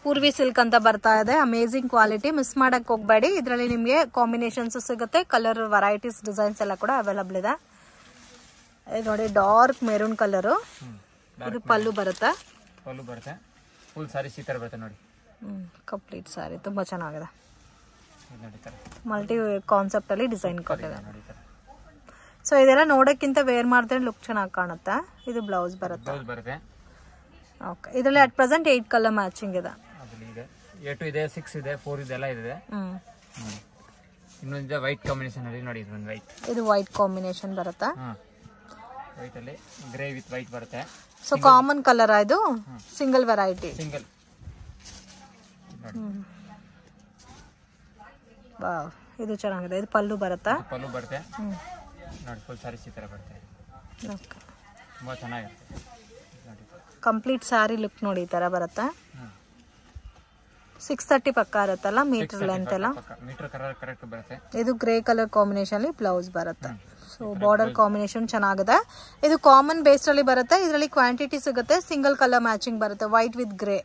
ಪೂರ್ವಿ ಸಿಲ್ಕ್ ಅಂತ ಬರ್ತಾ ಇದೆ. ಅಮೇಜಿಂಗ್ ಕ್ವಾಲಿಟಿ, ಮಿಸ್ ಮಾಡಕ್ ಹೋಗ್ಬೇಡಿ. ಇದರಲ್ಲಿ ನಿಮಗೆ ಕಾಂಬಿನೇಷನ್ಸ್ ಸಿಗುತ್ತೆ, ಕಲರ್ ವೆರೈಟೀಸ್ ಡಿಸೈನ್ಸ್ ಎಲ್ಲ ಕೂಡ ಅವೈಲಬಲ್ ಇದೆ. ಇದು ನೋಡಿ ಡಾರ್ಕ್ ಮೆರೂನ್ ಕಲರ್. ಇದು ಪಲ್ಲು ಬರುತ್ತೆ. ಪಲ್ಲು ಬರುತ್ತೆ, ಫುಲ್ ಸಾರಿ ಈ ತರ ಬರುತ್ತೆ ನೋಡಿ. ಕಂಪ್ಲೀಟ್ ಸಾರಿ ತುಂಬಾ ಚೆನ್ನಾಗಿದೆ. ನೋಡಿ ತರ ಮಲ್ಟಿ ಕಾನ್ಸೆಪ್ಟ್ ಅಲ್ಲಿ ಡಿಸೈನ್ ಕೊಟ್ಟಿದೆ. ಸೊ ಇದೆಲ್ಲ ನೋಡಕ್ಕಿಂತ ವೇರ್ ಮಾಡಿದ್ರೆ ಲುಕ್ ಚೆನ್ನಾಗಿ ಕಾಣುತ್ತೆ. ಇದು ಬ್ಲೌಸ್ ಬರುತ್ತೆ. ಬ್ಲೌಸ್ ಬರುತ್ತೆ. ಓಕೆ, ಇದರಲ್ಲಿ ಅಟ್ ಪ್ರೆಸೆಂಟ್ 8 ಕಲರ್ ಮ್ಯಾಚಿಂಗ್ ಇದೆ. ಇದೆ 8 ಇದೆ, 6 ಇದೆ, 4 ಇದೆ, ಎಲ್ಲ ಇದೆ. ಇನ್ನೊಂದು ವೈಟ್ ಕಾಂಬಿನೇಷನ್ ಅಲ್ಲಿ ನೋಡಿ. ಇದು ವೈಟ್, ಇದು ವೈಟ್ ಕಾಂಬಿನೇಷನ್ ಬರುತ್ತೆ. ವೈಟ್ ಅಲ್ಲಿ ಗ್ರೇ ವಿತ್ ವೈಟ್ ಬರುತ್ತೆ. ಸೊ ಕಾಮನ್ ಕಲರ್ ಇದು, ಸಿಂಗಲ್ ವೆರೈಟಿ. ಸಿಂಗಲ್. ವಾವ್, ಇದು ಚೆನ್ನಾಗಿದೆ. ಇದು ಪಲ್ಲು ಬರುತ್ತಾ? ಪಲ್ಲು ಬರುತ್ತೆ ನೋಡಿ, ಫುಲ್ ಸಾರಿ ಈ ತರ ಬರುತ್ತೆ. ಓಕೆ, ತುಂಬಾ ಚೆನ್ನಾಗಿರುತ್ತೆ ನೋಡಿ. ಕಂಪ್ಲೀಟ್ ಸಾರಿ ಲುಕ್ ನೋಡಿ ಈ ತರ ಬರುತ್ತೆ. 630 ಪಕ್ಕ ಇರುತ್ತಲ್ಲ ಮೀಟರ್ ಲೆಂತ್ ಎಲ್ಲ? ಮೀಟರ್ ಕಲರ್ ಕರೆಕ್ಟ್ ಬರುತ್ತೆ. ಇದು ಗ್ರೇ ಕಲರ್ ಕಾಂಬಿನೇಷನ್ ಅಲ್ಲಿ ಬ್ಲೌಸ್ ಬರುತ್ತೆ. ಸೊ ಬಾರ್ಡರ್ ಕಾಂಬಿನೇಷನ್ ಚೆನ್ನಾಗಿದೆ. ಇದು ಕಾಮನ್ ಬೇಸ್ ಅಲ್ಲಿ ಬರುತ್ತೆ. ಇದರಲ್ಲಿ ಕ್ವಾಂಟಿಟಿ ಸಿಗುತ್ತೆ, ಸಿಂಗಲ್ ಕಲರ್ ಮ್ಯಾಚಿಂಗ್ ಬರುತ್ತೆ, ವೈಟ್ ವಿತ್ ಗ್ರೇ.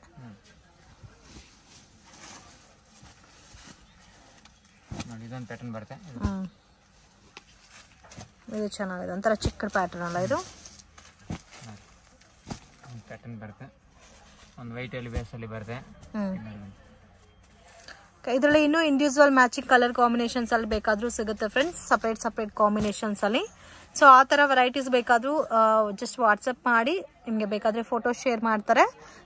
ನೋಡಿ ಇದೊಂದು ಪ್ಯಾಟರ್ನ್ ಬರುತ್ತೆ. ಇದು ಚೆನ್ನಾಗಿದೆ, ಒಂಥರ ಚಿಕ್ಕ ಪ್ಯಾಟರ್ನ್ ಅಲ್ಲ ಇದು? ಪ್ಯಾಟರ್ನ್ ಬರುತ್ತೆ, ಒಂದು ವೈಟ್ ಅಲ್ಲಿ ಬೇಸ್ ಅಲ್ಲಿ ಬರುತ್ತೆ. ಇದರಲ್ಲಿ ಇನ್ನೂ ಇಂಡಿವಿಜುವಲ್ ಮ್ಯಾಚಿಂಗ್ ಕಲರ್ ಕಾಂಬಿನೇಷನ್ಸ್ ಅಲ್ಲಿ ಬೇಕಾದ್ರೂ ಸಿಗುತ್ತೆ ಫ್ರೆಂಡ್ಸ್, ಸಪರೇಟ್ ಕಾಂಬಿನೇಷನ್ಸ್ ಅಲ್ಲಿ. ಸೊ ಆ ತರ ವೆರೈಟೀಸ್ ಬೇಕಾದ್ರೂ ಜಸ್ಟ್ ವಾಟ್ಸಪ್ ಮಾಡಿ, ನಿಮಗೆ ಬೇಕಾದ್ರೆ ಫೋಟೋ ಶೇರ್ ಮಾಡ್ತಾರೆ.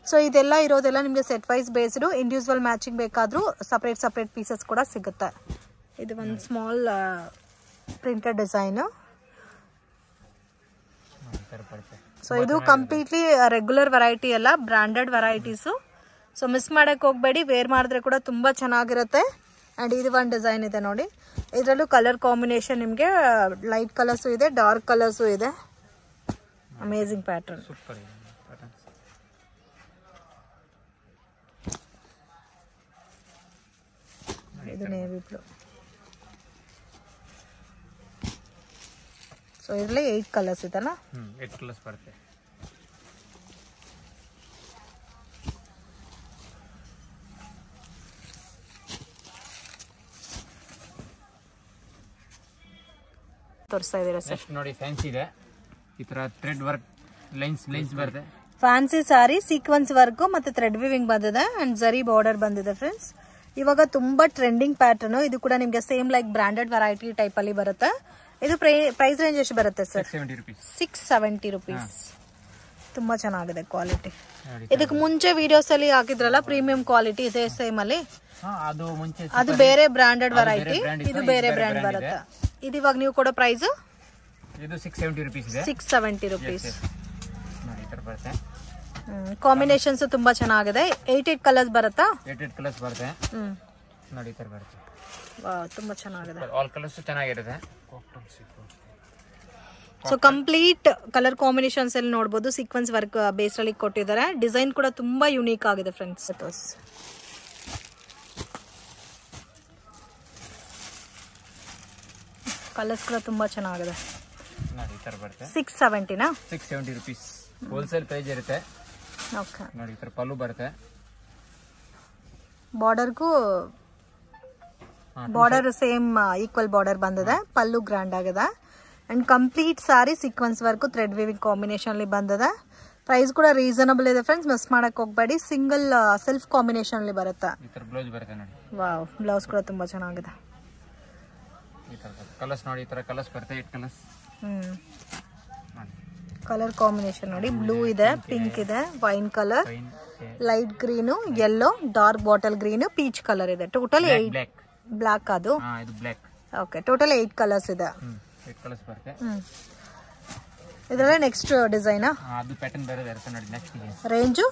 ಸೊ ಇದೆಲ್ಲ ಇರೋದೆಲ್ಲ ನಿಮಗೆ set wise based. Individual matching ಬೇಕಾದ್ರೂ ಸಪರೇಟ್ ಪೀಸಸ್ ಕೂಡ ಸಿಗುತ್ತೆ. ಇದು ಒಂದು ಸ್ಮಾಲ್ ಪ್ರಿಂಟೆಡ್ ಡಿಸೈನು. ಸೊ ಇದು ಕಂಪ್ಲೀಟ್ಲಿ ರೆಗ್ಯುಲರ್ ವೆರೈಟಿ ಅಲ್ಲ, ಬ್ರಾಂಡೆಡ್ ವೆರೈಟೀಸು. ಸೊ ಮಿಸ್ ಮಾಡಕ್ಕೆ ಹೋಗಬೇಡಿ, ವೇರ್ ಮಾಡಿದ್ರೆ ಕೂಡ ತುಂಬ ಚೆನ್ನಾಗಿರುತ್ತೆ. ಆ್ಯಂಡ್ ಇದು ಒಂದು ಡಿಸೈನ್ ಇದೆ ನೋಡಿ. ಇದರಲ್ಲೂ ಕಲರ್ ಕಾಂಬಿನೇಷನ್ ನಿಮಗೆ ಲೈಟ್ ಕಲರ್ಸು ಇದೆ, ಡಾರ್ಕ್ ಕಲರ್ಸು ಇದೆ. Amazing pattern. ಸೂಪರ್. ಇದು ನೇವಿ ಬ್ಲೂ. ಸೊ ಇದರಲ್ಲಿ 8 ಕಲರ್ಸ್ ಇದೆಲ್ಲ? 8 ಕಲರ್ಸ್ ಬರುತ್ತೆ. ತೋರಿಸ್ತಾ ಇದ್ದೀರಾ ಸರ್? ನೋಡಿ ಫ್ಯಾನ್ಸಿ ಇದೆ, ಈ ತರ ಥ್ರೆಡ್ ವರ್ಕ್ ಲೈನ್ಸ್ ಬರುತ್ತೆ. ಫ್ಯಾನ್ಸಿ ಸಾರಿ ಸೀಕ್ವೆನ್ಸ್ ವರ್ಕ್ ಮತ್ತೆ ಥ್ರೆಡ್ ವಿವಿಂಗ್ ಬಂದಿದೆ ಅಂಡ್ ಜರಿ ಬಾರ್ಡರ್ ಬಂದಿದೆ ಫ್ರೆಂಡ್ಸ್. ಇವಾಗ ತುಂಬಾ ಟ್ರೆಂಡಿಂಗ್ ಪ್ಯಾಟರ್ನ್. ಇದು ಕೂಡ ನಿಮ್ಗೆ same like branded variety type ಅಲ್ಲಿ ಬರುತ್ತೆ. ಇದು ಪ್ರೈಸ್ ರೇಂಜ್ ಎಷ್ಟು ಬರುತ್ತೆ ಸರ್? 670 ರುಪೀಸ್. ತುಂಬಾ ಚೆನ್ನಾಗಿದೆ ಕ್ವಾಲಿಟಿ. ಇದಕ್ಕೆ ಮುಂಚೆ ವಿಡಿಯೋಸ್ ಅಲ್ಲಿ ಹಾಕಿದ್ರಲ್ಲ ಪ್ರೀಮಿಯಂ ಕ್ವಾಲಿಟಿ, ಇದೆ ಸೇಮ್ ಅಲ್ಲಿ? ಅದು ಬೇರೆ ಬ್ರಾಂಡೆಡ್ ವೆರೈಟಿ, ಇದು ಬೇರೆ ಬ್ರ್ಯಾಂಡ್ ಬರುತ್ತೆ. ಇದು ಇವಾಗ ನೀವು ಕೊಡೋ ಪ್ರೈಸ್? ಇದು 670 ರುಪೀಸ್ ಇದೆ. 670 ರುಪೀಸ್. ನೋಡಿ ಈ ತರ ಬರುತ್ತೆ. ಕಾಂಬಿನೇಷನ್ಸ್ ತುಂಬಾ ಚೆನ್ನಾಗಿದೆ. 8 ಕಲರ್ಸ್ ಬರುತ್ತಾ? 8 ಕಲರ್ಸ್ ಬರುತ್ತೆ. ನೋಡಿ ಈ ತರ ಬರುತ್ತೆ. ವಾವ್, ತುಂಬಾ ಚೆನ್ನಾಗಿದೆ. ಆಲ್ ಕಲರ್ಸ್ ಚೆನ್ನಾಗಿರುತ್ತೆ. ಸೊ ಕಂಪ್ಲೀಟ್ ಕಲರ್ ಕಾಂಬಿನೇಷನ್ಸ್ ಅಲ್ಲಿ ನೋಡಬಹುದು. ಸೀಕ್ವೆನ್ಸ್ ವರ್ಕ್ ಬೇಸ್ ಅಲ್ಲಿ ಕೊಟ್ಟಿದ್ದಾರೆ. ಡಿಸೈನ್ ಕೂಡ ತುಂಬಾ ಯುನೀಕ್ ಆಗಿದೆ ಫ್ರೆಂಡ್ಸ್. ಕಲರ್ಸ್ ಕೂಡ ತುಂಬಾ ಚೆನ್ನಾಗಿದೆ. ನೋಡಿ ಈ ತರ ಬರುತ್ತೆ. 670 ನಾ? 670 ರುಪೀಸ್ ಹೋಲ್ಸೇಲ್ ಪ್ರೈಸ್ ಇರುತ್ತೆ. ಓಕೆ. ನೋಡಿ ಈ ತರ ಪಲ್ಲು ಬರುತ್ತೆ. ಬಾರ್ಡರ್ ಸೇಮ್ ಈಕ್ವಲ್ ಬಾರ್ಡರ್ ಬಂದಿದೆ. ಪಲ್ಲು ಗ್ರ್ಯಾಂಡ್ ಆಗಿದೆ and complete sorry sequence work thread viewing combination ಅಲ್ಲಿ ಬಂದಿದೆ. ಪ್ರೈಸ್ ಕೂಡ ರೀಸನಬಲ್ ಇದೆ ಫ್ರೆಂಡ್ಸ್, ಮಿಸ್ ಮಾಡಕ್ ಹೋಗಬೇಡಿ. ಸಿಂಗಲ್ ಸೆಲ್ಫ್ ಕಾಂಬಿನೇಷನ್ ಅಲ್ಲಿ ಬರುತ್ತೆ. ಈ ತರ ಬ್ಲೌಸ್ ಬರುತ್ತೆ ನೋಡಿ. ವಾವ್, ಬ್ಲೌಸ್ ಕೂಡ ತುಂಬಾ ಚೆನ್ನಾಗಿದೆ. ಈ ತರ ಕಲರ್ಸ್ ನೋಡಿ, ಈ ತರ ಕಲರ್ಸ್ ಬರುತ್ತೆ. 8 ಕಲರ್ಸ್. ಕಲರ್ ಕಾಂಬಿನೇಷನ್ ನೋಡಿ, ಬ್ಲೂ ಇದೆ, ಪಿಂಕ್ ಇದೆ, wine colour, light green, yellow, dark bottle green, peach colour ಇದೆ. ಟೋಟಲ್ 8 ಬ್ಲಾಕ್ ಅದು. ಓಕೆ, ಟೋಟಲ್ 8 ಕಲರ್ಸ್ ಇದೆ. ಇದರಲ್ಲೇ next design range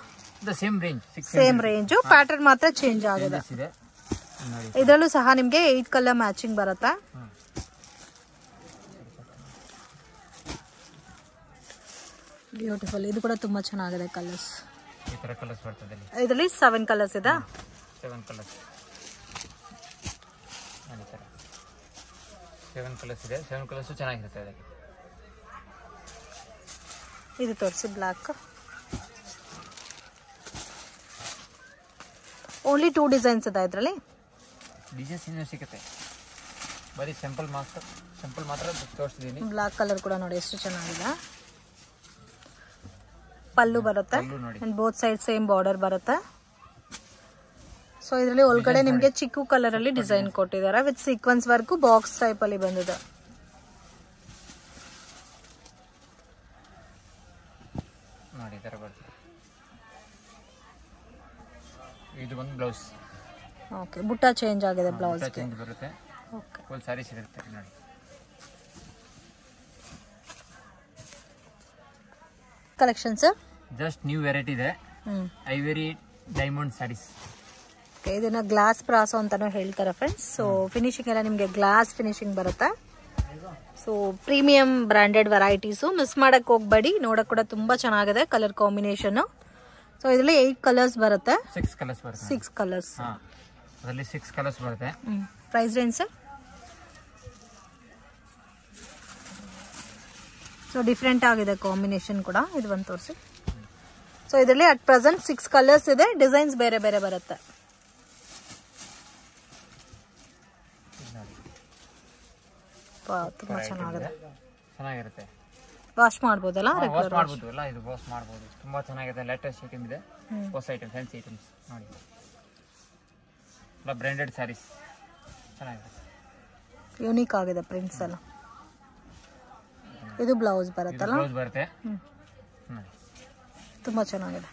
same range, pattern ಮಾತ್ರ ಚೇಂಜ್ ಆಗಿದೆ. ಇದರಲ್ಲೂ ಸಹ ನಿಮ್ಗೆ 8 ಕಲರ್ ಮ್ಯಾಚಿಂಗ್ ಬರುತ್ತೆ. ಬ್ಯೂಟಿಫುಲ್, ಇದು ಕೂಡ ತುಂಬಾ ಚೆನ್ನಾಗಿದೆ ಕಲರ್ಸ್. ಇದರಲ್ಲಿ 7 ಕಲರ್ಸ್ ಇದೆ. 7 ಕಲರ್ಸ್ ಇದೆ. 7 ಕಲರ್ಸ್ ಚೆನ್ನಾಗಿರುತ್ತೆ. ಅದಕ್ಕೆ ಇದು ತೋರಿಸಿ ಬ್ಲಾಕ್. ಓನ್ಲಿ 2 ಡಿಸೈನ್ಸ್ ಇದೆ ಇದರಲ್ಲಿ. ಡಿಸೈನ್ಸ್ ಇನ್ನೂ ಸಿಗುತ್ತೆ, ಬರೀ ಸಿಂಪಲ್ ಮಾತ್ರ ತೋರಿಸಿದ್ದೀನಿ. ಬ್ಲಾಕ್ ಕಲರ್ ಕೂಡ ನೋಡಿ ಎಷ್ಟು ಚೆನ್ನಾಗಿದೆ. ಪಲ್ಲು ಬರುತ್ತೆ, ಬೋತ್ ಸೈಡ್ ಸೇಮ್ ಬಾರ್ಡರ್ ಬರುತ್ತೆ. ಸೊ ಇದರಲ್ಲಿ ಒಳಗಡೆ ನಿಮ್ಗೆ ಚಿಕ್ಕು ಕಲರ್ ಅಲ್ಲಿ ಡಿಸೈನ್ ಕೊಟ್ಟಿದ್ದಾರೆ with sequence work, box type ಅಲ್ಲಿ ಬಂದಿದೆ. ನೋಡಿ ಈ ತರ ಬರುತ್ತೆ. ಇದು ಒಂದು ಬ್ಲೌಸ್. ಓಕೆ, ಬುಟ್ಟ ಚೇಂಜ್ ಆಗಿದೆ, ಬ್ಲೌಸ್ ಚೇಂಜ್ ಬರುತ್ತೆ. ಓಕೆ, ಫುಲ್ ಸಾರಿ ಸಿಗುತ್ತೆ ನೋಡಿ. Collection sir just new variety ಇದೆ. Ivory diamond saris. ಇದನ್ನ ಗ್ಲಾಸ್ ಬ್ರಾಸೋ ಅಂತಾನು ಹೇಳ್ತಾರೆ ಫ್ರೆಂಡ್ಸ್. ಸೊ ಫಿನಿಶಿಂಗ್ ಎಲ್ಲ ನಿಮ್ಗೆ ಗ್ಲಾಸ್ ಫಿನಿಶಿಂಗ್ ಬರುತ್ತೆ. So premium branded varieties, miss ಮಾಡಕ್ ಹೋಗ್ಬೇಡಿ. ನೋಡಕ್ ಕೂಡ ತುಂಬಾ ಚೆನ್ನಾಗಿದೆ ಕಲರ್ ಕಾಂಬಿನೇಷನ್. ಸೊ ಇದರಲ್ಲಿ 8 ಕಲರ್ಸ್ ಬರುತ್ತೆ. 6 ಕಲರ್ಸ್ ಬರುತ್ತೆ. 6 ಕಲರ್ಸ್. ಅದರಲ್ಲಿ 6 ಕಲರ್ಸ್ ಬರುತ್ತೆ. Price range sir? So different ಆಗಿದೆ ಕಾಂಬಿನೇಷನ್ ಕೂಡ. ಇದು ಒಂದು ತೋರಿಸಿ. ಸೊ ಇದರಲ್ಲಿ ಅಟ್ ಪ್ರೆಸೆಂಟ್ 6 ಕಲರ್ಸ್ ಇದೆ. ಡಿಸೈನ್ಸ್ ಬೇರೆ ಬೇರೆ ಬರುತ್ತೆ. ತುಂಬಾ ಚೆನ್ನಾಗಿರುತ್ತೆ. ವಾಶ್ ಮಾಡ್ಬೋದಲ್ಲ? ವಾಶ್ ಮಾಡ್ಬೋದಲ್ಲ, ಇದು ವಾಶ್ ಮಾಡ್ಬೋದು. ತುಂಬಾ ಚೆನ್ನಾಗಿದೆ. ಲೇಟೆಸ್ಟ್ ಐಟಮ್ ಇದೆ, ಹೊಸ ಐಟಮ್, ಫ್ಯಾನ್ಸಿ ಐಟಮ್ಸ್ ನೋಡಿ. ಎಲ್ಲ ಬ್ರಾಂಡೆಡ್ ಸ್ಯಾರೀಸ್ ಚೆನ್ನಾಗಿದೆ, ಯೂನಿಕ್ ಆಗಿದೆ ಪ್ರಿಂಟ್ಸ್ ಎಲ್ಲ. ಇದು ಬ್ಲೌಸ್ ಬರುತ್ತಲ್ಲ? ಬ್ಲೌಸ್ ಬರುತ್ತೆ. ತುಂಬಾ ಚೆನ್ನಾಗಿದೆ.